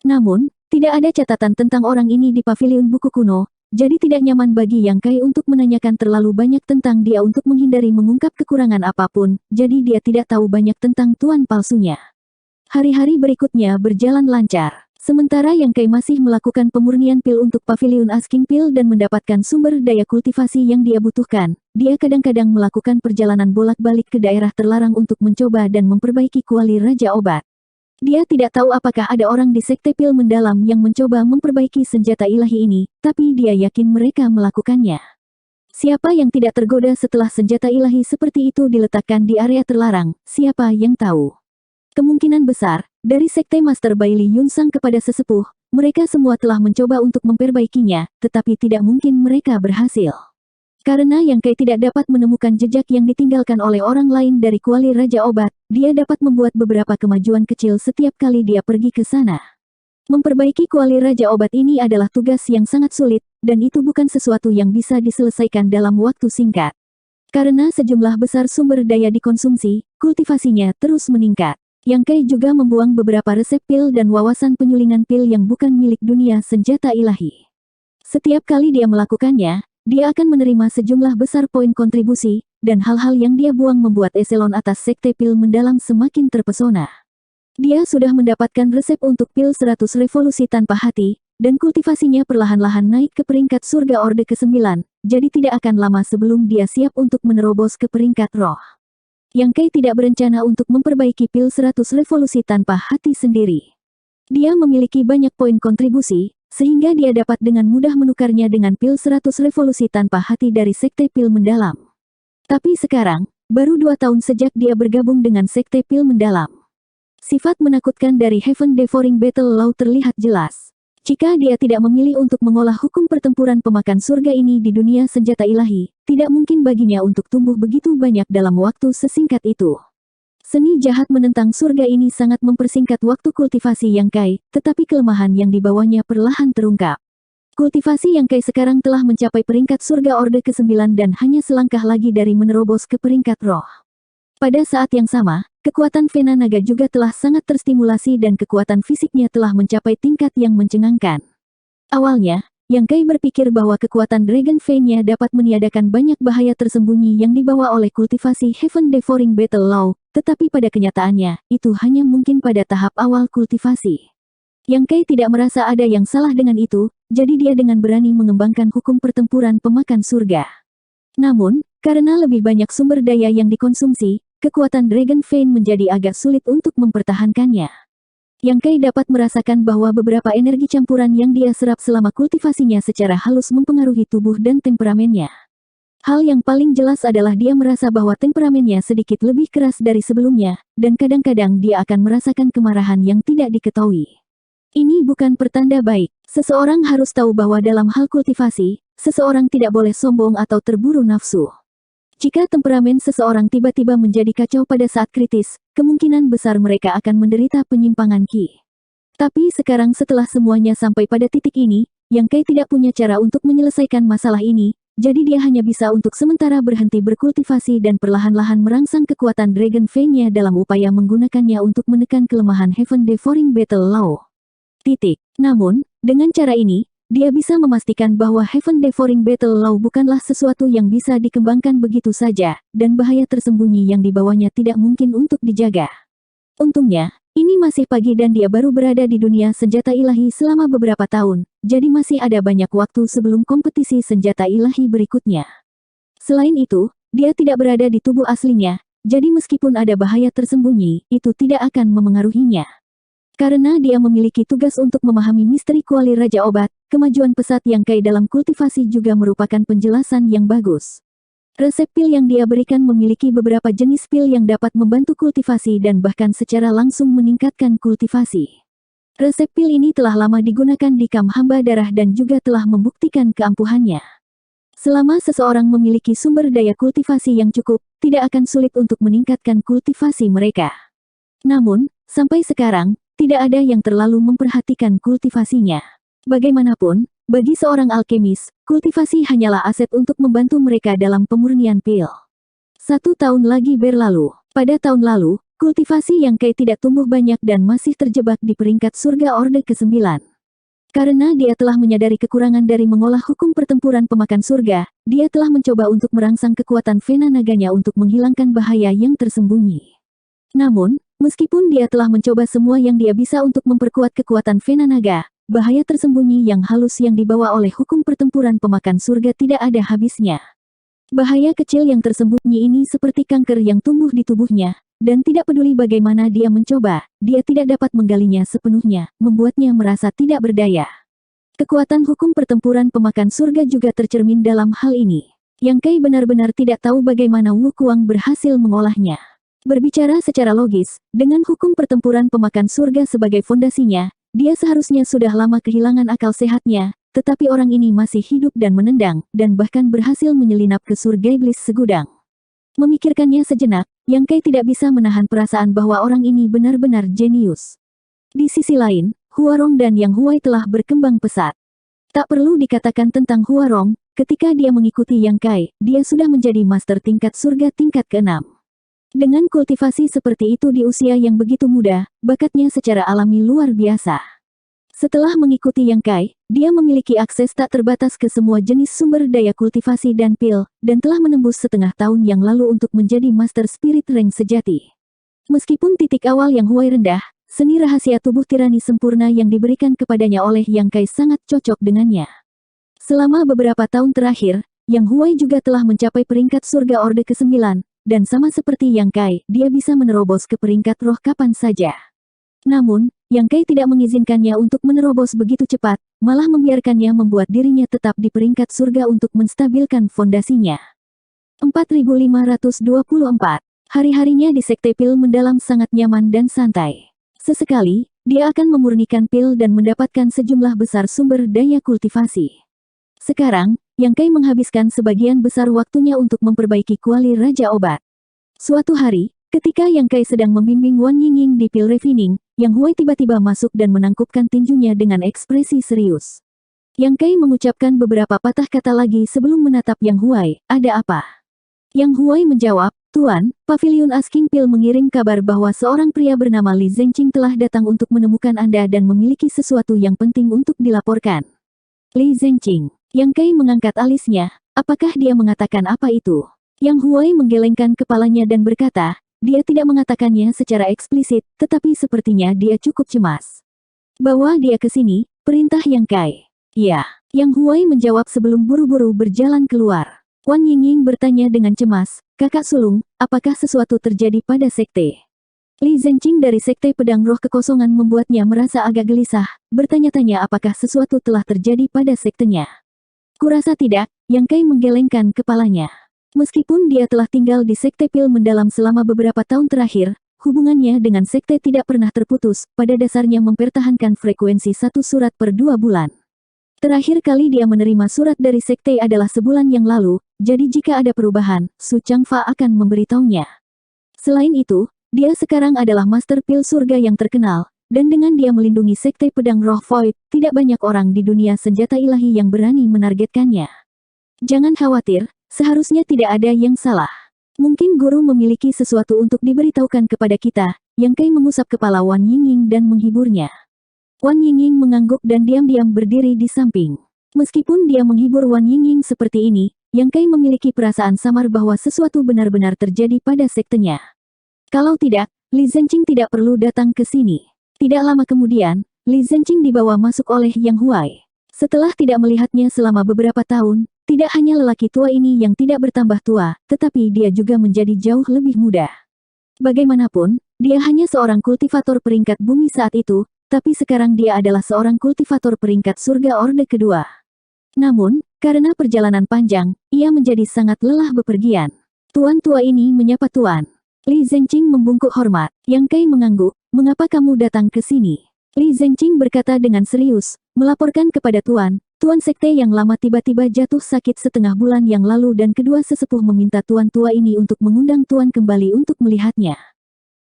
Speaker 1: Namun, tidak ada catatan tentang orang ini di paviliun buku kuno, jadi tidak nyaman bagi Yang Kei untuk menanyakan terlalu banyak tentang dia untuk menghindari mengungkap kekurangan apapun, jadi dia tidak tahu banyak tentang tuan palsunya. Hari-hari berikutnya berjalan lancar. Sementara Yang Kei masih melakukan pemurnian pil untuk paviliun Asking Pil dan mendapatkan sumber daya kultivasi yang dia butuhkan, dia kadang-kadang melakukan perjalanan bolak-balik ke daerah terlarang untuk mencoba dan memperbaiki kuali Raja Obat. Dia tidak tahu apakah ada orang di Sekte Pil mendalam yang mencoba memperbaiki senjata ilahi ini, tapi dia yakin mereka melakukannya. Siapa yang tidak tergoda setelah senjata ilahi seperti itu diletakkan di area terlarang, siapa yang tahu? Kemungkinan besar, dari Sekte Master Bailey Yunsang kepada sesepuh, mereka semua telah mencoba untuk memperbaikinya, tetapi tidak mungkin mereka berhasil. Karena Yang Kai tidak dapat menemukan jejak yang ditinggalkan oleh orang lain dari kuali Raja Obat, dia dapat membuat beberapa kemajuan kecil setiap kali dia pergi ke sana. Memperbaiki kuali Raja Obat ini adalah tugas yang sangat sulit, dan itu bukan sesuatu yang bisa diselesaikan dalam waktu singkat. Karena sejumlah besar sumber daya dikonsumsi, kultivasinya terus meningkat. Yang Kai juga membuang beberapa resep pil dan wawasan penyulingan pil yang bukan milik dunia senjata ilahi. Setiap kali dia melakukannya, dia akan menerima sejumlah besar poin kontribusi, dan hal-hal yang dia buang membuat eselon atas Sekte Pil Mendalam semakin terpesona. Dia sudah mendapatkan resep untuk pil 100 revolusi tanpa hati, dan kultivasinya perlahan-lahan naik ke peringkat surga Orde ke-9, jadi tidak akan lama sebelum dia siap untuk menerobos ke peringkat roh. Yang Kai tidak berencana untuk memperbaiki pil 100 revolusi tanpa hati sendiri. Dia memiliki banyak poin kontribusi, sehingga dia dapat dengan mudah menukarnya dengan pil 100 revolusi tanpa hati dari Sekte Pil Mendalam. Tapi sekarang, baru 2 tahun sejak dia bergabung dengan Sekte Pil Mendalam. Sifat menakutkan dari Heaven Devouring Battle Law terlihat jelas. Jika dia tidak memilih untuk mengolah hukum pertempuran pemakan surga ini di dunia senjata ilahi, tidak mungkin baginya untuk tumbuh begitu banyak dalam waktu sesingkat itu. Seni jahat menentang surga ini sangat mempersingkat waktu kultivasi Yang Kai, tetapi kelemahan yang dibawanya perlahan terungkap. Kultivasi Yang Kai sekarang telah mencapai peringkat surga Orde ke-9 dan hanya selangkah lagi dari menerobos ke peringkat roh. Pada saat yang sama, kekuatan Vena Naga juga telah sangat terstimulasi dan kekuatan fisiknya telah mencapai tingkat yang mencengangkan. Awalnya, Yang Kai berpikir bahwa kekuatan Dragon Vein-nya dapat meniadakan banyak bahaya tersembunyi yang dibawa oleh kultivasi Heaven Devouring Battle Law, tetapi pada kenyataannya, itu hanya mungkin pada tahap awal kultivasi. Yang Kai tidak merasa ada yang salah dengan itu, jadi dia dengan berani mengembangkan hukum pertempuran pemakan surga. Namun, karena lebih banyak sumber daya yang dikonsumsi, kekuatan Dragon Vein menjadi agak sulit untuk mempertahankannya. Yang Kai dapat merasakan bahwa beberapa energi campuran yang dia serap selama kultivasinya secara halus mempengaruhi tubuh dan temperamennya. Hal yang paling jelas adalah dia merasa bahwa temperamennya sedikit lebih keras dari sebelumnya, dan kadang-kadang dia akan merasakan kemarahan yang tidak diketahui. Ini bukan pertanda baik. Seseorang harus tahu bahwa dalam hal kultivasi, seseorang tidak boleh sombong atau terburu nafsu. Jika temperamen seseorang tiba-tiba menjadi kacau pada saat kritis, kemungkinan besar mereka akan menderita penyimpangan ki. Tapi sekarang setelah semuanya sampai pada titik ini, Yang Kai tidak punya cara untuk menyelesaikan masalah ini, jadi dia hanya bisa untuk sementara berhenti berkultivasi dan perlahan-lahan merangsang kekuatan Dragon Vein-nya dalam upaya menggunakannya untuk menekan kelemahan Heaven Devouring Battle Law. Namun, dengan cara ini, dia bisa memastikan bahwa Heaven Devouring Battle Law bukanlah sesuatu yang bisa dikembangkan begitu saja, dan bahaya tersembunyi yang dibawanya tidak mungkin untuk dijaga. Untungnya, ini masih pagi dan dia baru berada di dunia senjata ilahi selama beberapa tahun, jadi masih ada banyak waktu sebelum kompetisi senjata ilahi berikutnya. Selain itu, dia tidak berada di tubuh aslinya, jadi meskipun ada bahaya tersembunyi, itu tidak akan memengaruhinya. Karena dia memiliki tugas untuk memahami misteri kuali Raja Obat, kemajuan pesat Yang Kai dalam kultivasi juga merupakan penjelasan yang bagus. Resep pil yang dia berikan memiliki beberapa jenis pil yang dapat membantu kultivasi dan bahkan secara langsung meningkatkan kultivasi. Resep pil ini telah lama digunakan di kamp hamba darah dan juga telah membuktikan keampuhannya. Selama seseorang memiliki sumber daya kultivasi yang cukup, tidak akan sulit untuk meningkatkan kultivasi mereka. Namun, sampai sekarang, tidak ada yang terlalu memperhatikan kultivasinya. Bagaimanapun, bagi seorang alkemis, kultivasi hanyalah aset untuk membantu mereka dalam pemurnian pil. 1 tahun lagi berlalu. Pada tahun lalu, kultivasi Yang Kai tidak tumbuh banyak dan masih terjebak di peringkat surga Orde ke-9. Karena dia telah menyadari kekurangan dari mengolah hukum pertempuran pemakan surga, dia telah mencoba untuk merangsang kekuatan Vena Naganya untuk menghilangkan bahaya yang tersembunyi. Namun, meskipun dia telah mencoba semua yang dia bisa untuk memperkuat kekuatan Vena Naga, bahaya tersembunyi yang halus yang dibawa oleh hukum pertempuran pemakan surga tidak ada habisnya. Bahaya kecil yang tersembunyi ini seperti kanker yang tumbuh di tubuhnya, dan tidak peduli bagaimana dia mencoba, dia tidak dapat menggalinya sepenuhnya, membuatnya merasa tidak berdaya. Kekuatan hukum pertempuran pemakan surga juga tercermin dalam hal ini. Yang Kai benar-benar tidak tahu bagaimana Wu Kuang berhasil mengolahnya. Berbicara secara logis, dengan hukum pertempuran pemakan surga sebagai fondasinya, dia seharusnya sudah lama kehilangan akal sehatnya, tetapi orang ini masih hidup dan menendang, dan bahkan berhasil menyelinap ke surga iblis segudang. Memikirkannya sejenak, Yang Kai tidak bisa menahan perasaan bahwa orang ini benar-benar jenius. Di sisi lain, Huarong dan Yang Huai telah berkembang pesat. Tak perlu dikatakan tentang Huarong, ketika dia mengikuti Yang Kai, dia sudah menjadi master tingkat surga tingkat ke-6. Dengan kultivasi seperti itu di usia yang begitu muda, bakatnya secara alami luar biasa. Setelah mengikuti Yang Kai, dia memiliki akses tak terbatas ke semua jenis sumber daya kultivasi dan pil, dan telah menembus setengah tahun yang lalu untuk menjadi Master Spirit Rank sejati. Meskipun titik awal Yang Huai rendah, seni rahasia tubuh tirani sempurna yang diberikan kepadanya oleh Yang Kai sangat cocok dengannya. Selama beberapa tahun terakhir, Yang Huai juga telah mencapai peringkat surga Orde ke-9, dan sama seperti Yang Kai, dia bisa menerobos ke peringkat roh kapan saja. Namun, Yang Kai tidak mengizinkannya untuk menerobos begitu cepat, malah membiarkannya membuat dirinya tetap di peringkat surga untuk menstabilkan fondasinya. 4524. Hari-harinya di Sekte Pil Mendalam sangat nyaman dan santai. Sesekali, dia akan memurnikan pil dan mendapatkan sejumlah besar sumber daya kultivasi. Sekarang, Yang Kai menghabiskan sebagian besar waktunya untuk memperbaiki kuali Raja Obat. Suatu hari, ketika Yang Kai sedang membimbing Wan Yingying di pil refining, Yang Huai tiba-tiba masuk dan menangkupkan tinjunya dengan ekspresi serius. Yang Kai mengucapkan beberapa patah kata lagi sebelum menatap Yang Huai, "Ada apa?" Yang Huai menjawab, "Tuan, Pavilion Asking Pil mengirim kabar bahwa seorang pria bernama Li Zhenqing telah datang untuk menemukan Anda dan memiliki sesuatu yang penting untuk dilaporkan." Li Zhenqing. Yang Kai mengangkat alisnya, apakah dia mengatakan apa itu? Yang Huai menggelengkan kepalanya dan berkata, dia tidak mengatakannya secara eksplisit, tetapi sepertinya dia cukup cemas. "Bawa dia ke sini," perintah Yang Kai. "Ya." Yang Huai menjawab sebelum buru-buru berjalan keluar. Wan Yingying bertanya dengan cemas, "Kakak sulung, apakah sesuatu terjadi pada sekte?" Li Zhenqing dari Sekte Pedang Roh Kekosongan membuatnya merasa agak gelisah, bertanya-tanya apakah sesuatu telah terjadi pada sektenya. "Kurasa tidak," Yang Kai menggelengkan kepalanya. Meskipun dia telah tinggal di Sekte Pil Mendalam selama beberapa tahun terakhir, hubungannya dengan sekte tidak pernah terputus, pada dasarnya mempertahankan frekuensi satu surat per 2 bulan. Terakhir kali dia menerima surat dari sekte adalah sebulan yang lalu, jadi jika ada perubahan, Su Changfa akan memberitahunya. Selain itu, dia sekarang adalah Master Pil Surga yang terkenal, dan dengan dia melindungi Sekte Pedang Roh Void, tidak banyak orang di dunia senjata ilahi yang berani menargetkannya. "Jangan khawatir, seharusnya tidak ada yang salah. Mungkin guru memiliki sesuatu untuk diberitahukan kepada kita." Yang Kai mengusap kepala Wan Yingying dan menghiburnya. Wan Yingying mengangguk dan diam-diam berdiri di samping. Meskipun dia menghibur Wan Yingying seperti ini, Yang Kai memiliki perasaan samar bahwa sesuatu benar-benar terjadi pada sektenya. Kalau tidak, Li Zhenqing tidak perlu datang ke sini. Tidak lama kemudian, Li Zhenqing dibawa masuk oleh Yang Huai. Setelah tidak melihatnya selama beberapa tahun, tidak hanya lelaki tua ini yang tidak bertambah tua, tetapi dia juga menjadi jauh lebih muda. Bagaimanapun, dia hanya seorang kultivator peringkat bumi saat itu, tapi sekarang dia adalah seorang kultivator peringkat surga Orde kedua. Namun, karena perjalanan panjang, ia menjadi sangat lelah bepergian. Tuan tua ini menyapa Tuan. Li Zhenqing membungkuk hormat. Yang Kai mengangguk, "Mengapa kamu datang ke sini?" Li Zhenqing berkata dengan serius, "Melaporkan kepada Tuan, Tuan Sekte yang lama tiba-tiba jatuh sakit setengah bulan yang lalu dan kedua sesepuh meminta Tuan tua ini untuk mengundang Tuan kembali untuk melihatnya."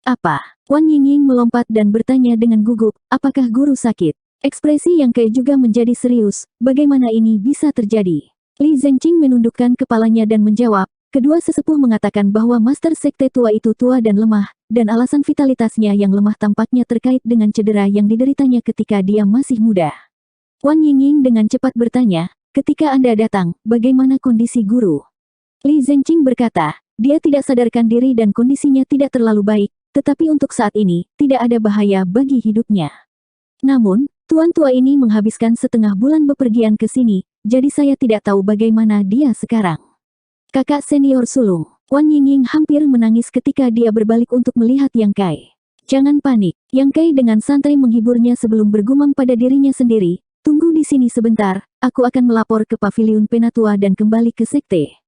Speaker 1: "Apa?" Wan Yingying melompat dan bertanya dengan gugup, "Apakah guru sakit?" Ekspresi Yang Kai juga menjadi serius, "Bagaimana ini bisa terjadi?" Li Zhenqing menundukkan kepalanya dan menjawab, "Kedua sesepuh mengatakan bahwa Master Sekte tua itu tua dan lemah, dan alasan vitalitasnya yang lemah tampaknya terkait dengan cedera yang dideritanya ketika dia masih muda." Wan Yingying dengan cepat bertanya, "Ketika Anda datang, bagaimana kondisi guru?" Li Zhenqing berkata, "Dia tidak sadarkan diri dan kondisinya tidak terlalu baik, tetapi untuk saat ini, tidak ada bahaya bagi hidupnya. Namun, Tuan tua ini menghabiskan setengah bulan bepergian ke sini, jadi saya tidak tahu bagaimana dia sekarang." "Kakak senior sulung." Wan Yingying hampir menangis ketika dia berbalik untuk melihat Yang Kai. "Jangan panik." Yang Kai dengan santai menghiburnya sebelum bergumam pada dirinya sendiri, "Tunggu di sini sebentar, aku akan melapor ke Pavilion Penatua dan kembali ke sekte."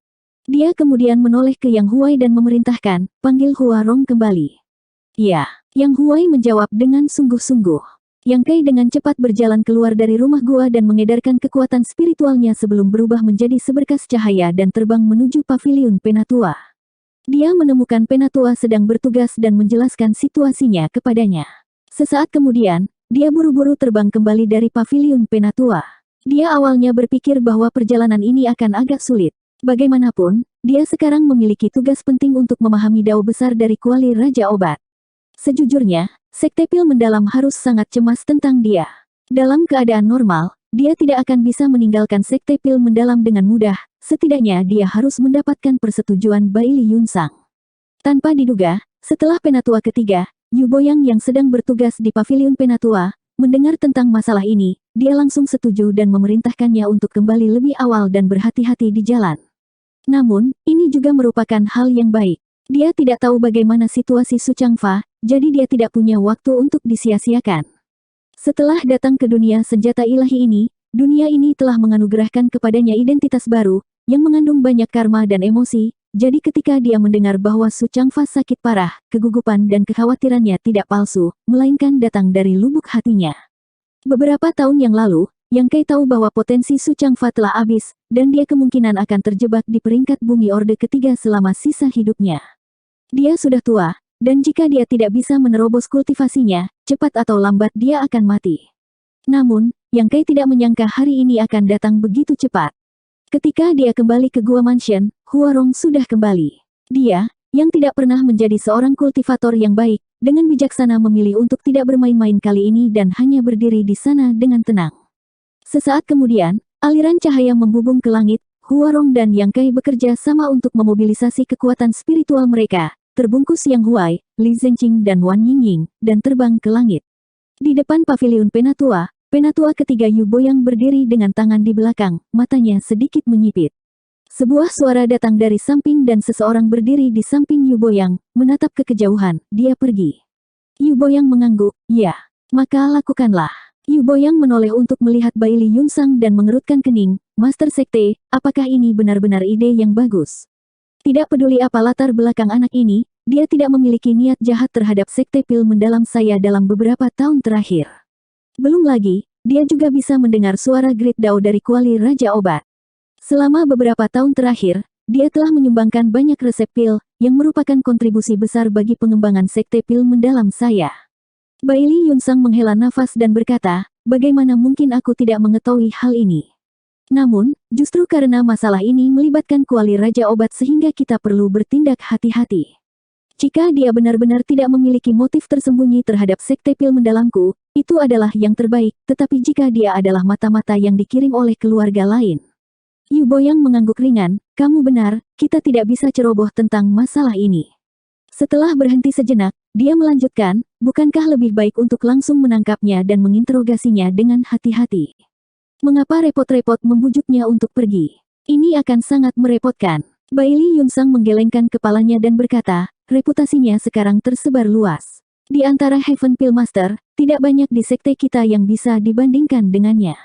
Speaker 1: Dia kemudian menoleh ke Yang Huai dan memerintahkan, panggil Huarong kembali. Ya, Yang Huai menjawab dengan sungguh-sungguh. Yang Kai dengan cepat berjalan keluar dari rumah gua dan mengedarkan kekuatan spiritualnya sebelum berubah menjadi seberkas cahaya dan terbang menuju paviliun Penatua. Dia menemukan Penatua sedang bertugas dan menjelaskan situasinya kepadanya. Sesaat kemudian, dia buru-buru terbang kembali dari paviliun Penatua. Dia awalnya berpikir bahwa perjalanan ini akan agak sulit. Bagaimanapun, dia sekarang memiliki tugas penting untuk memahami dao besar dari kuali Raja Obat. Sejujurnya, Sekte Pil Mendalam harus sangat cemas tentang dia. Dalam keadaan normal, dia tidak akan bisa meninggalkan Sekte Pil Mendalam dengan mudah, setidaknya dia harus mendapatkan persetujuan Bai Li Yunsang. Tanpa diduga, setelah Penatua ketiga, Yu Boyang yang sedang bertugas di paviliun Penatua, mendengar tentang masalah ini, dia langsung setuju dan memerintahkannya untuk kembali lebih awal dan berhati-hati di jalan. Namun, ini juga merupakan hal yang baik. Dia tidak tahu bagaimana situasi Su Changfa, jadi dia tidak punya waktu untuk disia-siakan. Setelah datang ke dunia senjata ilahi ini, dunia ini telah menganugerahkan kepadanya identitas baru, yang mengandung banyak karma dan emosi, jadi ketika dia mendengar bahwa Su Changfa sakit parah, kegugupan dan kekhawatirannya tidak palsu, melainkan datang dari lubuk hatinya. Beberapa tahun yang lalu, Yang Kai tahu bahwa potensi Su Changfa telah habis, dan dia kemungkinan akan terjebak di peringkat bumi Orde ketiga selama sisa hidupnya. Dia sudah tua, dan jika dia tidak bisa menerobos kultivasinya, cepat atau lambat dia akan mati. Namun, Yang Kai tidak menyangka hari ini akan datang begitu cepat. Ketika dia kembali ke Gua Mansion, Huarong sudah kembali. Dia, yang tidak pernah menjadi seorang kultivator yang baik, dengan bijaksana memilih untuk tidak bermain-main kali ini dan hanya berdiri di sana dengan tenang. Sesaat kemudian, aliran cahaya membubung ke langit, Huarong dan Yang Kai bekerja sama untuk memobilisasi kekuatan spiritual mereka, terbungkus Yang Huai, Li Zhenqing dan Wan Yingying, dan terbang ke langit. Di depan paviliun Penatua, Penatua ketiga Yu Boyang berdiri dengan tangan di belakang, matanya sedikit menyipit. Sebuah suara datang dari samping dan seseorang berdiri di samping Yu Boyang, menatap ke kejauhan, dia pergi. Yu Boyang mengangguk, ya, maka lakukanlah. Yu Boyang menoleh untuk melihat Bai Li Yunsang dan mengerutkan kening, Master Sekte, apakah ini benar-benar ide yang bagus? Tidak peduli apa latar belakang anak ini, dia tidak memiliki niat jahat terhadap Sekte Pil Mendalam saya dalam beberapa tahun terakhir. Belum lagi, dia juga bisa mendengar suara Great Dao dari kuali Raja Obat. Selama beberapa tahun terakhir, dia telah menyumbangkan banyak resep pil, yang merupakan kontribusi besar bagi pengembangan Sekte Pil Mendalam saya. Bai Li Yunsang menghela nafas dan berkata, bagaimana mungkin aku tidak mengetahui hal ini? Namun, justru karena masalah ini melibatkan kuali Raja Obat sehingga kita perlu bertindak hati-hati. Jika dia benar-benar tidak memiliki motif tersembunyi terhadap Sekte Pil Mendalamku, itu adalah yang terbaik, tetapi jika dia adalah mata-mata yang dikirim oleh keluarga lain. Yu Boyang mengangguk ringan, kamu benar, kita tidak bisa ceroboh tentang masalah ini. Setelah berhenti sejenak, dia melanjutkan, bukankah lebih baik untuk langsung menangkapnya dan menginterogasinya dengan hati-hati? Mengapa repot-repot membujuknya untuk pergi? Ini akan sangat merepotkan. Bai Li Yunsang menggelengkan kepalanya dan berkata, reputasinya sekarang tersebar luas. Di antara Heaven Pil Master, tidak banyak di sekte kita yang bisa dibandingkan dengannya.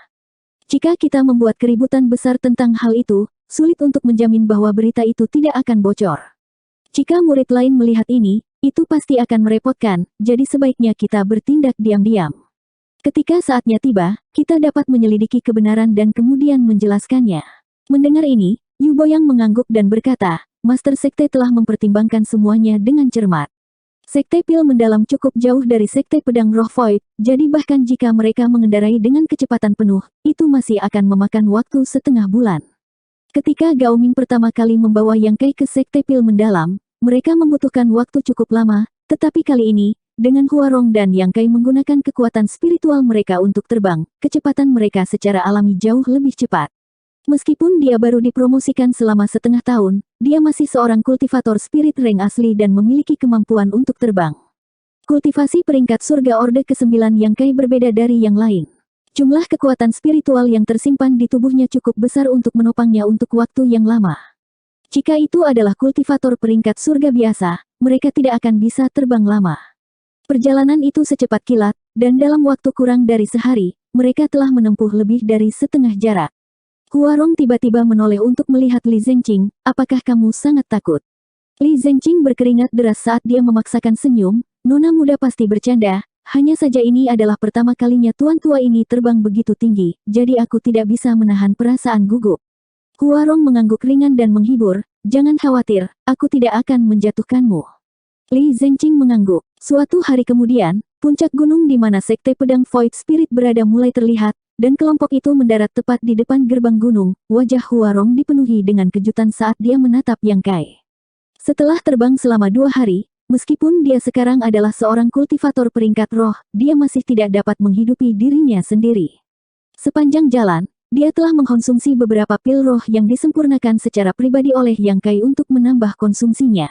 Speaker 1: Jika kita membuat keributan besar tentang hal itu, sulit untuk menjamin bahwa berita itu tidak akan bocor. Jika murid lain melihat ini, itu pasti akan merepotkan, jadi sebaiknya kita bertindak diam-diam. Ketika saatnya tiba, kita dapat menyelidiki kebenaran dan kemudian menjelaskannya. Mendengar ini, Yu Boyang mengangguk dan berkata, Master Sekte telah mempertimbangkan semuanya dengan cermat. Sekte Pil Mendalam cukup jauh dari Sekte Pedang Roh Void, jadi bahkan jika mereka mengendarai dengan kecepatan penuh, itu masih akan memakan waktu setengah bulan. Ketika Gao Ming pertama kali membawa Yang Kai ke Sekte Pil Mendalam, mereka membutuhkan waktu cukup lama, tetapi kali ini, dengan Huarong dan Yang Kai menggunakan kekuatan spiritual mereka untuk terbang, kecepatan mereka secara alami jauh lebih cepat. Meskipun dia baru dipromosikan selama setengah tahun, dia masih seorang kultivator spirit rank asli dan memiliki kemampuan untuk terbang. Kultivasi peringkat surga Orde ke-9 Yang Kai berbeda dari yang lain. Jumlah kekuatan spiritual yang tersimpan di tubuhnya cukup besar untuk menopangnya untuk waktu yang lama. Jika itu adalah kultivator peringkat surga biasa, mereka tidak akan bisa terbang lama. Perjalanan itu secepat kilat, dan dalam waktu kurang dari sehari, mereka telah menempuh lebih dari setengah jarak. Huarong tiba-tiba menoleh untuk melihat Li Zengqing, apakah kamu sangat takut? Li Zengqing berkeringat deras saat dia memaksakan senyum, nona muda pasti bercanda, hanya saja ini adalah pertama kalinya tuan tua ini terbang begitu tinggi, jadi aku tidak bisa menahan perasaan gugup. Huarong mengangguk ringan dan menghibur, jangan khawatir, aku tidak akan menjatuhkanmu. Li Zengqing mengangguk. Suatu hari kemudian, puncak gunung di mana sekte pedang Void Spirit berada mulai terlihat, dan kelompok itu mendarat tepat di depan gerbang gunung. Wajah Huarong dipenuhi dengan kejutan saat dia menatap Yang Kai. Setelah terbang selama 2 hari, meskipun dia sekarang adalah seorang kultivator peringkat roh, dia masih tidak dapat menghidupi dirinya sendiri. Sepanjang jalan, dia telah mengkonsumsi beberapa pil roh yang disempurnakan secara pribadi oleh Yang Kai untuk menambah konsumsinya.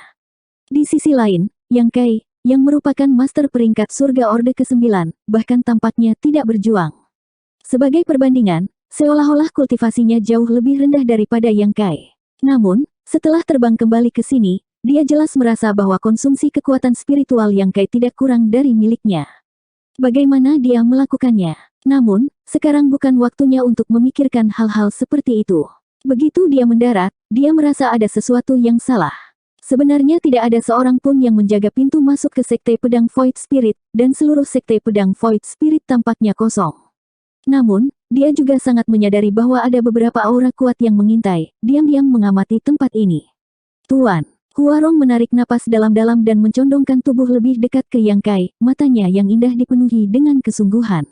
Speaker 1: Di sisi lain, Yang Kai, yang merupakan master peringkat surga Orde ke-9, bahkan tampaknya tidak berjuang. Sebagai perbandingan, seolah-olah kultivasinya jauh lebih rendah daripada Yang Kai. Namun, setelah terbang kembali ke sini, dia jelas merasa bahwa konsumsi kekuatan spiritual Yang Kai tidak kurang dari miliknya. Bagaimana dia melakukannya? Namun, sekarang bukan waktunya untuk memikirkan hal-hal seperti itu. Begitu dia mendarat, dia merasa ada sesuatu yang salah. Sebenarnya tidak ada seorang pun yang menjaga pintu masuk ke sekte pedang Void Spirit, dan seluruh sekte pedang Void Spirit tampaknya kosong. Namun, dia juga sangat menyadari bahwa ada beberapa aura kuat yang mengintai, diam-diam mengamati tempat ini. Tuan, Huarong menarik napas dalam-dalam dan mencondongkan tubuh lebih dekat ke Yang Kai, matanya yang indah dipenuhi dengan kesungguhan.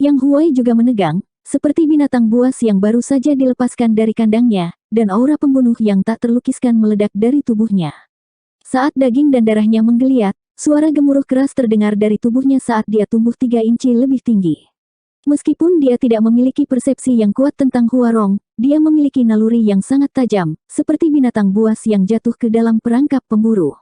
Speaker 1: Yang Huai juga menegang, seperti binatang buas yang baru saja dilepaskan dari kandangnya, dan aura pembunuh yang tak terlukiskan meledak dari tubuhnya. Saat daging dan darahnya menggeliat, suara gemuruh keras terdengar dari tubuhnya saat dia tumbuh 3 inci lebih tinggi. Meskipun dia tidak memiliki persepsi yang kuat tentang Huarong, dia memiliki naluri yang sangat tajam, seperti binatang buas yang jatuh ke dalam perangkap pemburu.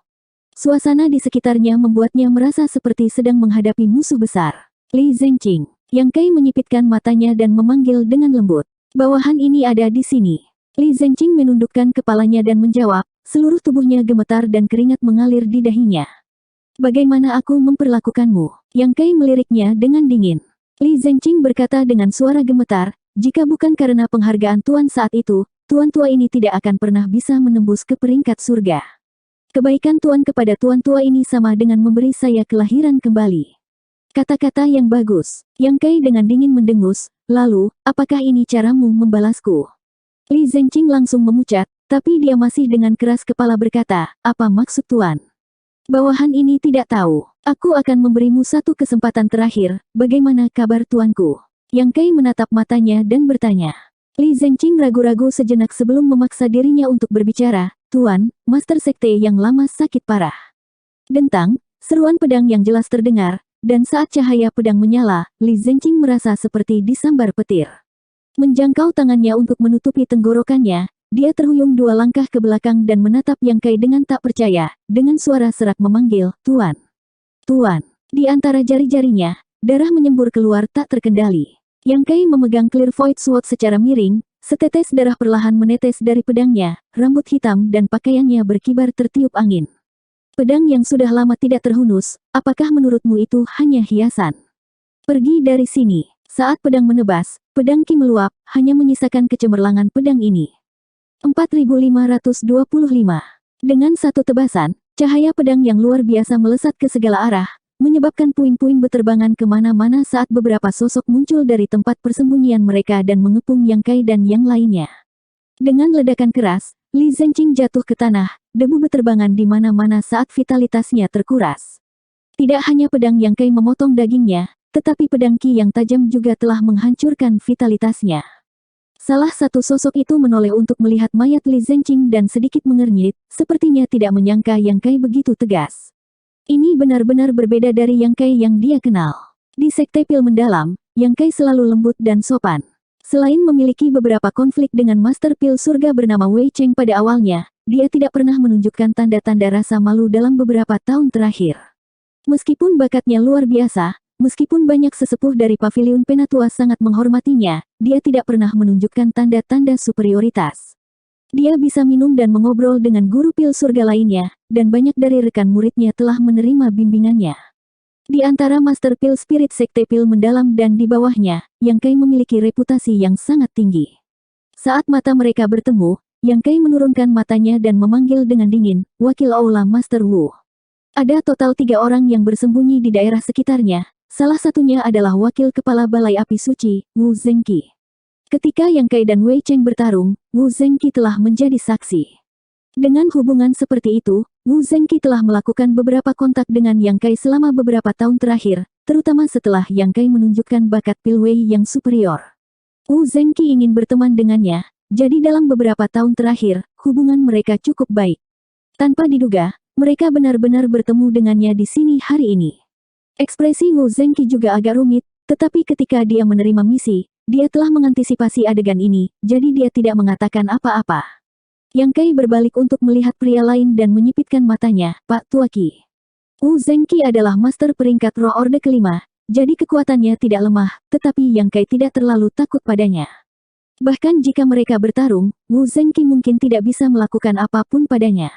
Speaker 1: Suasana di sekitarnya membuatnya merasa seperti sedang menghadapi musuh besar. Li Zengqing. Yang Kai menyipitkan matanya dan memanggil dengan lembut. Bawahan ini ada di sini. Li Zengqing menundukkan kepalanya dan menjawab, seluruh tubuhnya gemetar dan keringat mengalir di dahinya. Bagaimana aku memperlakukanmu? Yang Kai meliriknya dengan dingin. Li Zengqing berkata dengan suara gemetar, jika bukan karena penghargaan Tuan saat itu, Tuan tua ini tidak akan pernah bisa menembus ke peringkat surga. Kebaikan Tuan kepada Tuan tua ini sama dengan memberi saya kelahiran kembali. Kata-kata yang bagus. Yang Kai dengan dingin mendengus, lalu, apakah ini caramu membalasku? Li Zengqing langsung memucat, tapi dia masih dengan keras kepala berkata, apa maksud Tuan? Bawahan ini tidak tahu. Aku akan memberimu satu kesempatan terakhir, bagaimana kabar tuanku? Yang Kai menatap matanya dan bertanya. Li Zengqing ragu-ragu sejenak sebelum memaksa dirinya untuk berbicara, Tuan, Master Sekte yang lama sakit parah. Dentang, seruan pedang yang jelas terdengar, dan saat cahaya pedang menyala, Li Zengqing merasa seperti disambar petir. Menjangkau tangannya untuk menutupi tenggorokannya, dia terhuyung 2 langkah ke belakang dan menatap Yang Kai dengan tak percaya, dengan suara serak memanggil, Tuan. Tuan. Di antara jari-jarinya, darah menyembur keluar tak terkendali. Yang Kai memegang Clear Void Sword secara miring, setetes darah perlahan menetes dari pedangnya, rambut hitam dan pakaiannya berkibar tertiup angin. Pedang yang sudah lama tidak terhunus, apakah menurutmu itu hanya hiasan? Pergi dari sini. Saat pedang menebas, pedang Ki meluap, hanya menyisakan kecemerlangan pedang ini. 4525. Dengan satu tebasan, cahaya pedang yang luar biasa melesat ke segala arah, menyebabkan puing-puing beterbangan kemana-mana saat beberapa sosok muncul dari tempat persembunyian mereka dan mengepung Yang Kai dan yang lainnya. Dengan ledakan keras, Li Zengqing jatuh ke tanah, debu beterbangan di mana-mana saat vitalitasnya terkuras. Tidak hanya pedang Yang Kai memotong dagingnya, tetapi pedang Ki yang tajam juga telah menghancurkan vitalitasnya. Salah satu sosok itu menoleh untuk melihat mayat Li Zengqing dan sedikit mengernyit, sepertinya tidak menyangka Yang Kai begitu tegas. Ini benar-benar berbeda dari Yang Kai yang dia kenal. Di Sekte Pil Mendalam, Yang Kai selalu lembut dan sopan. Selain memiliki beberapa konflik dengan Master Pil Surga bernama Wei Cheng pada awalnya, dia tidak pernah menunjukkan tanda-tanda rasa malu dalam beberapa tahun terakhir. Meskipun bakatnya luar biasa, meskipun banyak sesepuh dari Paviliun Penatua sangat menghormatinya, dia tidak pernah menunjukkan tanda-tanda superioritas. Dia bisa minum dan mengobrol dengan guru pil surga lainnya, dan banyak dari rekan muridnya telah menerima bimbingannya. Di antara Master Pil Spirit Sekte Pil Mendalam dan di bawahnya, Yang Kai memiliki reputasi yang sangat tinggi. Saat mata mereka bertemu, Yang Kai menurunkan matanya dan memanggil dengan dingin, "Wakil Aula Master Wu." Ada total 3 orang yang bersembunyi di daerah sekitarnya, salah satunya adalah Wakil Kepala Balai Api Suci, Wu Zengqi. Ketika Yang Kai dan Wei Cheng bertarung, Wu Zengqi telah menjadi saksi. Dengan hubungan seperti itu, Wu Zengqi telah melakukan beberapa kontak dengan Yang Kai selama beberapa tahun terakhir, terutama setelah Yang Kai menunjukkan bakat Pil Wei yang superior. Wu Zengqi ingin berteman dengannya, jadi dalam beberapa tahun terakhir, hubungan mereka cukup baik. Tanpa diduga, mereka benar-benar bertemu dengannya di sini hari ini. Ekspresi Wu Zengqi juga agak rumit, tetapi ketika dia menerima misi, dia telah mengantisipasi adegan ini, jadi dia tidak mengatakan apa-apa. Yang Kai berbalik untuk melihat pria lain dan menyipitkan matanya, "Pak Tuaki." Wu Zengqi adalah master peringkat roh orde kelima, jadi kekuatannya tidak lemah, tetapi Yang Kai tidak terlalu takut padanya. Bahkan jika mereka bertarung, Wu Zengqi mungkin tidak bisa melakukan apapun padanya.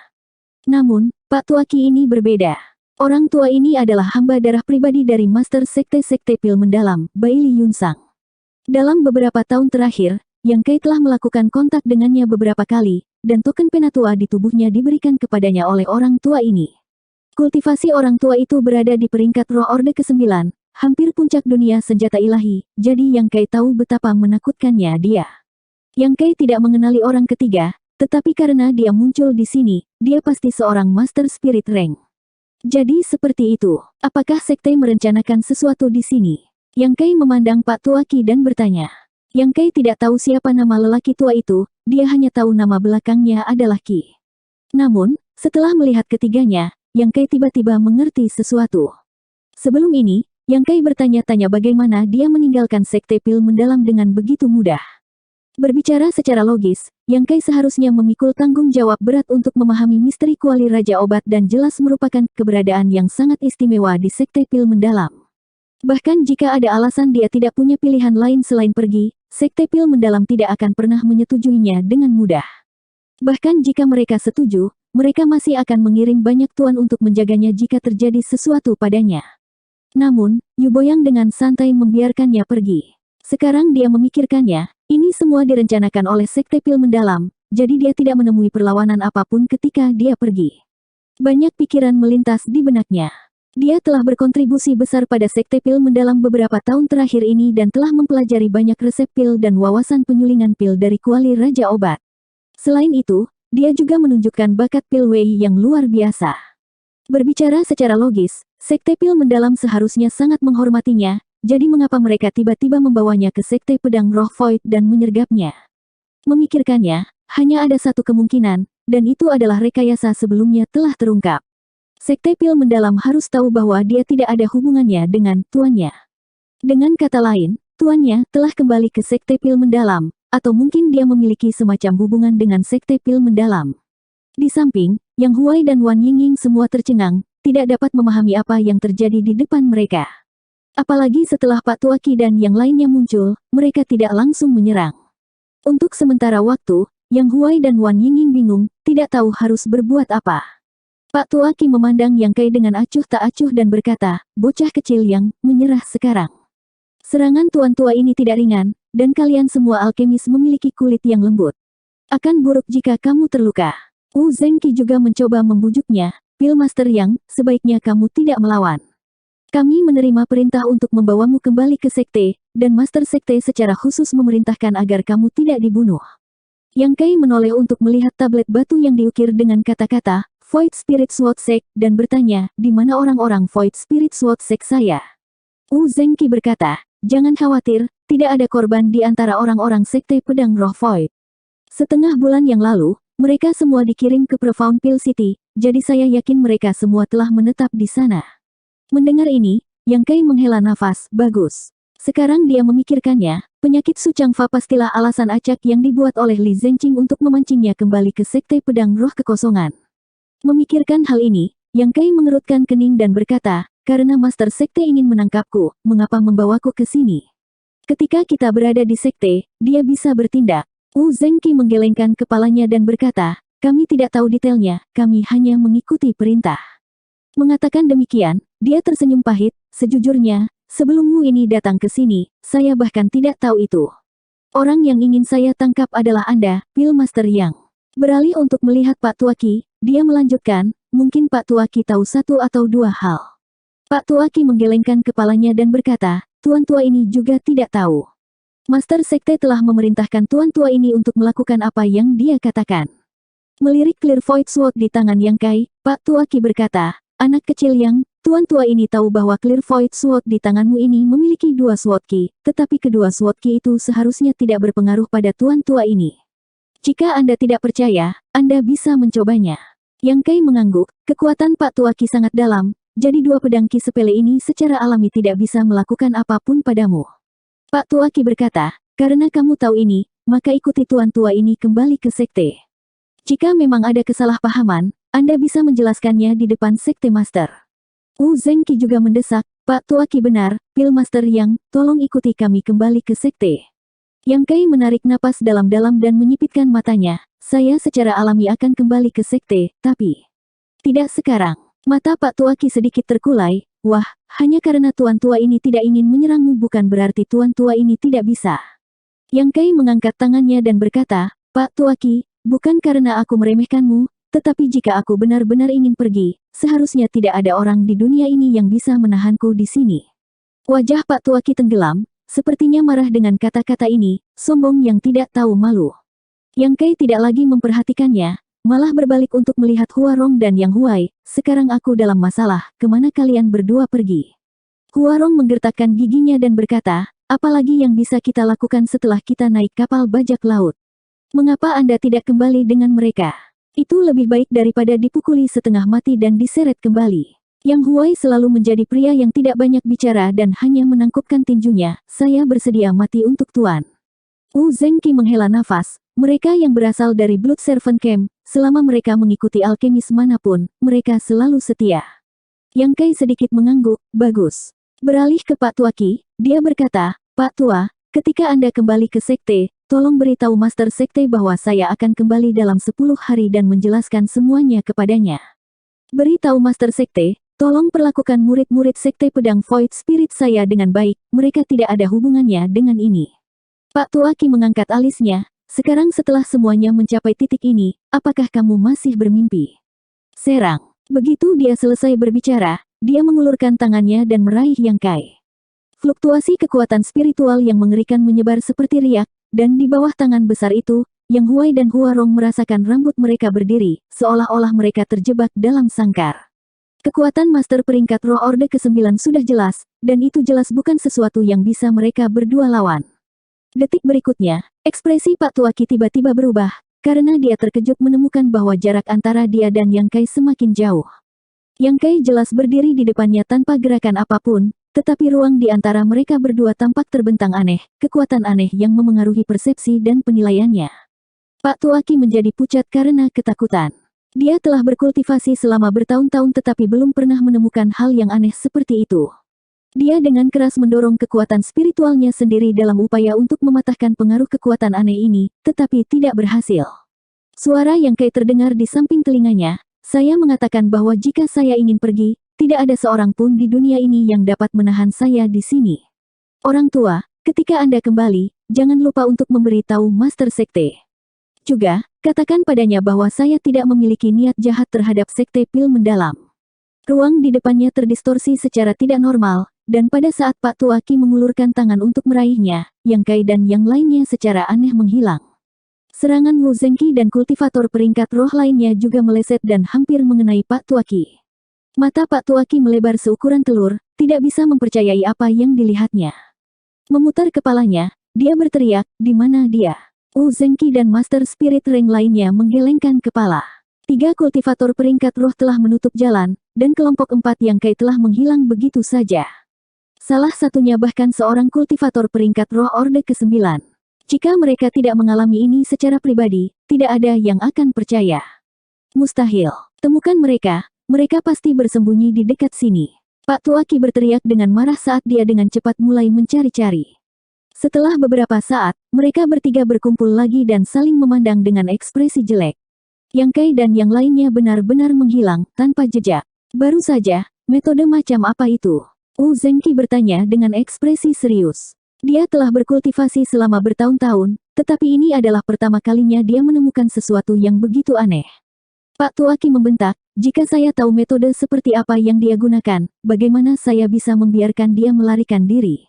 Speaker 1: Namun, Pak Tuaki ini berbeda. Orang tua ini adalah hamba darah pribadi dari Master Sekte-Sekte Pil Mendalam, Baili Yunsang. Dalam beberapa tahun terakhir, Yang Kai telah melakukan kontak dengannya beberapa kali, dan token penatua di tubuhnya diberikan kepadanya oleh orang tua ini. Kultivasi orang tua itu berada di peringkat roh orde ke-9, hampir puncak dunia senjata ilahi, jadi Yang Kai tahu betapa menakutkannya dia. Yang Kai tidak mengenali orang ketiga, tetapi karena dia muncul di sini, dia pasti seorang Master Spirit Rank. Jadi seperti itu, apakah sekte merencanakan sesuatu di sini? Yang Kai memandang Pak Tuaki dan bertanya. Yang Kai tidak tahu siapa nama lelaki tua itu, dia hanya tahu nama belakangnya adalah Qi. Namun, setelah melihat ketiganya, Yang Kai tiba-tiba mengerti sesuatu. Sebelum ini, Yang Kai bertanya-tanya bagaimana dia meninggalkan sekte Pil Mendalam dengan begitu mudah. Berbicara secara logis, Yang Kai seharusnya memikul tanggung jawab berat untuk memahami misteri kuali Raja Obat dan jelas merupakan keberadaan yang sangat istimewa di sekte Pil Mendalam. Bahkan jika ada alasan dia tidak punya pilihan lain selain pergi, sekte Pil Mendalam tidak akan pernah menyetujuinya dengan mudah. Bahkan jika mereka setuju, mereka masih akan mengirim banyak tuan untuk menjaganya jika terjadi sesuatu padanya. Namun, Yu Boyang dengan santai membiarkannya pergi. Sekarang dia memikirkannya, ini semua direncanakan oleh sekte Pil Mendalam, jadi dia tidak menemui perlawanan apapun ketika dia pergi. Banyak pikiran melintas di benaknya. Dia telah berkontribusi besar pada sekte Pil Mendalam beberapa tahun terakhir ini dan telah mempelajari banyak resep pil dan wawasan penyulingan pil dari kuali Raja Obat. Selain itu, dia juga menunjukkan bakat Pil Wei yang luar biasa. Berbicara secara logis, sekte Pil Mendalam seharusnya sangat menghormatinya, jadi mengapa mereka tiba-tiba membawanya ke sekte pedang roh Void dan menyergapnya? Memikirkannya, hanya ada satu kemungkinan, dan itu adalah rekayasa sebelumnya telah terungkap. Sekte Pil Mendalam harus tahu bahwa dia tidak ada hubungannya dengan tuannya. Dengan kata lain, tuannya telah kembali ke sekte Pil Mendalam, atau mungkin dia memiliki semacam hubungan dengan sekte Pil Mendalam. Di samping, Yang Huai dan Wan Yingying semua tercengang, tidak dapat memahami apa yang terjadi di depan mereka. Apalagi setelah Pak Tuaki dan yang lainnya muncul, mereka tidak langsung menyerang. Untuk sementara waktu, Yang Huai dan Wan Yingying bingung, tidak tahu harus berbuat apa. Pak Tuaki memandang Yang Kai dengan acuh tak acuh dan berkata, "Bocah kecil yang menyerah sekarang. Serangan tuan tua ini tidak ringan, dan kalian semua alkemis memiliki kulit yang lembut. Akan buruk jika kamu terluka." Wu Zengqi juga mencoba membujuknya, "Pil Master Yang, sebaiknya kamu tidak melawan. Kami menerima perintah untuk membawamu kembali ke sekte, dan Master Sekte secara khusus memerintahkan agar kamu tidak dibunuh." Yang Kai menoleh untuk melihat tablet batu yang diukir dengan kata-kata, "Void Spirit Sword Sect," dan bertanya, "Di mana orang-orang Void Spirit Sword Sect saya?" Wu Zengqi berkata, "Jangan khawatir, tidak ada korban di antara orang-orang sekte pedang roh Void. Setengah bulan yang lalu, mereka semua dikirim ke Profound Pill City, jadi saya yakin mereka semua telah menetap di sana." Mendengar ini, Yang Kai menghela nafas, bagus. Sekarang dia memikirkannya, penyakit Suchangfa pastilah alasan acak yang dibuat oleh Li Zhenqing untuk memancingnya kembali ke sekte pedang roh kekosongan. Memikirkan hal ini, Yang Kai mengerutkan kening dan berkata, "Karena Master Sekte ingin menangkapku, mengapa membawaku ke sini? Ketika kita berada di sekte, dia bisa bertindak." Wu Zengqi menggelengkan kepalanya dan berkata, "Kami tidak tahu detailnya, kami hanya mengikuti perintah." Mengatakan demikian, dia tersenyum pahit, "Sejujurnya, sebelum Wu ini datang ke sini, saya bahkan tidak tahu itu. Orang yang ingin saya tangkap adalah Anda, Pil Master Yang. Beralih untuk melihat Pak Tuaki, dia melanjutkan, mungkin Pak Tuaki tahu satu atau dua hal. Pak Tuaki menggelengkan kepalanya dan berkata, Tuan tua ini juga tidak tahu. Master Sekte telah memerintahkan Tuan tua ini untuk melakukan apa yang dia katakan. Melirik Clear Void Sword di tangan Yang Kai, Pak Tuaki berkata, anak kecil Yang, Tuan tua ini tahu bahwa Clear Void Sword di tanganmu ini memiliki dua Sword Key, tetapi kedua Sword Key itu seharusnya tidak berpengaruh pada Tuan tua ini. Jika Anda tidak percaya, Anda bisa mencobanya. Yang Kai mengangguk, kekuatan Pak Tuaki sangat dalam, jadi dua pedang Ki sepele ini secara alami tidak bisa melakukan apapun padamu. Pak Tuaki berkata, karena kamu tahu ini, maka ikuti Tuan tua ini kembali ke Sekte. Jika memang ada kesalahpahaman, Anda bisa menjelaskannya di depan Sekte Master. Wu Zengqi juga mendesak, Pak Tuaki benar, Pil Master Yang, tolong ikuti kami kembali ke Sekte. Yang Kai menarik napas dalam-dalam dan menyipitkan matanya, saya secara alami akan kembali ke Sekte, tapi tidak sekarang. Mata Pak Tuaki sedikit terkulai, wah, hanya karena Tuan tua ini tidak ingin menyerangmu bukan berarti Tuan tua ini tidak bisa. Yang Kai mengangkat tangannya dan berkata, Pak Tuaki, bukan karena aku meremehkanmu, tetapi jika aku benar-benar ingin pergi, seharusnya tidak ada orang di dunia ini yang bisa menahanku di sini. Wajah Pak Tuaki tenggelam, sepertinya marah dengan kata-kata ini, sombong yang tidak tahu malu. Yang Kai tidak lagi memperhatikannya, malah berbalik untuk melihat Huarong dan Yang Huai, sekarang aku dalam masalah, kemana kalian berdua pergi? Huarong menggertakkan giginya dan berkata, apalagi yang bisa kita lakukan setelah kita naik kapal bajak laut? Mengapa Anda tidak kembali dengan mereka? Itu lebih baik daripada dipukuli setengah mati dan diseret kembali. Yang Huai selalu menjadi pria yang tidak banyak bicara dan hanya menangkupkan tinjunya, saya bersedia mati untuk Tuan. Wu Zengqi menghela nafas, mereka yang berasal dari Blood Servant Camp, selama mereka mengikuti alkemis manapun, mereka selalu setia. Yang Kai sedikit mengangguk, bagus. Beralih ke Pak Tuaki, dia berkata, Pak Tua, ketika Anda kembali ke Sekte, tolong beritahu Master Sekte bahwa saya akan kembali dalam 10 hari dan menjelaskan semuanya kepadanya. Beritahu Master Sekte, tolong perlakukan murid-murid Sekte Pedang Void Spirit saya dengan baik, mereka tidak ada hubungannya dengan ini. Pak Tuaki mengangkat alisnya, sekarang setelah semuanya mencapai titik ini, apakah kamu masih bermimpi? Serang. Begitu dia selesai berbicara, dia mengulurkan tangannya dan meraih Yang Kai. Fluktuasi kekuatan spiritual yang mengerikan menyebar seperti riak, dan di bawah tangan besar itu, Yang Huai dan Huarong merasakan rambut mereka berdiri, seolah-olah mereka terjebak dalam sangkar. Kekuatan Master peringkat Roh Orde ke-9 sudah jelas, dan itu jelas bukan sesuatu yang bisa mereka berdua lawan. Detik berikutnya, ekspresi Pak Tuaki tiba-tiba berubah, karena dia terkejut menemukan bahwa jarak antara dia dan Yang Kai semakin jauh. Yang Kai jelas berdiri di depannya tanpa gerakan apapun, tetapi ruang di antara mereka berdua tampak terbentang aneh, kekuatan aneh yang memengaruhi persepsi dan penilaiannya. Pak Tuaki menjadi pucat karena ketakutan. Dia telah berkultivasi selama bertahun-tahun tetapi belum pernah menemukan hal yang aneh seperti itu. Dia dengan keras mendorong kekuatan spiritualnya sendiri dalam upaya untuk mematahkan pengaruh kekuatan aneh ini, tetapi tidak berhasil. Suara Yang Kai terdengar di samping telinganya, saya mengatakan bahwa jika saya ingin pergi, tidak ada seorang pun di dunia ini yang dapat menahan saya di sini. Orang tua, ketika Anda kembali, jangan lupa untuk memberitahu Master Sekte. Juga, katakan padanya bahwa saya tidak memiliki niat jahat terhadap Sekte Pil Mendalam. Ruang di depannya terdistorsi secara tidak normal, dan pada saat Pak Tuaki mengulurkan tangan untuk meraihnya, Yang Kai dan yang lainnya secara aneh menghilang. Serangan Wu Zengqi dan kultivator peringkat roh lainnya juga meleset dan hampir mengenai Pak Tuaki. Mata Pak Tuaki melebar seukuran telur, tidak bisa mempercayai apa yang dilihatnya. Memutar kepalanya, dia berteriak, di mana dia? Wu Zengqi dan Master Spirit Rank lainnya menggelengkan kepala. 3 kultivator peringkat roh telah menutup jalan, dan kelompok 4 Yang Kai telah menghilang begitu saja. Salah satunya bahkan seorang kultivator peringkat roh Orde ke-9. Jika mereka tidak mengalami ini secara pribadi, tidak ada yang akan percaya. Mustahil. Temukan mereka. Mereka pasti bersembunyi di dekat sini. Pak Tuaki berteriak dengan marah saat dia dengan cepat mulai mencari-cari. Setelah beberapa saat, mereka bertiga berkumpul lagi dan saling memandang dengan ekspresi jelek. Yang Kai dan yang lainnya benar-benar menghilang, tanpa jejak. Baru saja, metode macam apa itu? Wu Zengqi bertanya dengan ekspresi serius. Dia telah berkultivasi selama bertahun-tahun, tetapi ini adalah pertama kalinya dia menemukan sesuatu yang begitu aneh. Pak Tuaki membentak, jika saya tahu metode seperti apa yang dia gunakan, bagaimana saya bisa membiarkan dia melarikan diri?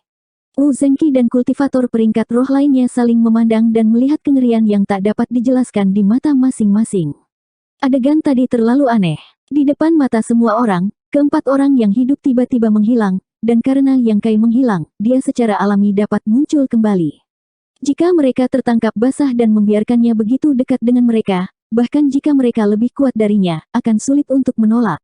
Speaker 1: Wu Zengqi dan kultivator peringkat roh lainnya saling memandang dan melihat kengerian yang tak dapat dijelaskan di mata masing-masing. Adegan tadi terlalu aneh. Di depan mata semua orang, keempat orang yang hidup tiba-tiba menghilang, dan karena Yang Kai menghilang, dia secara alami dapat muncul kembali. Jika mereka tertangkap basah dan membiarkannya begitu dekat dengan mereka, bahkan jika mereka lebih kuat darinya, akan sulit untuk menolak.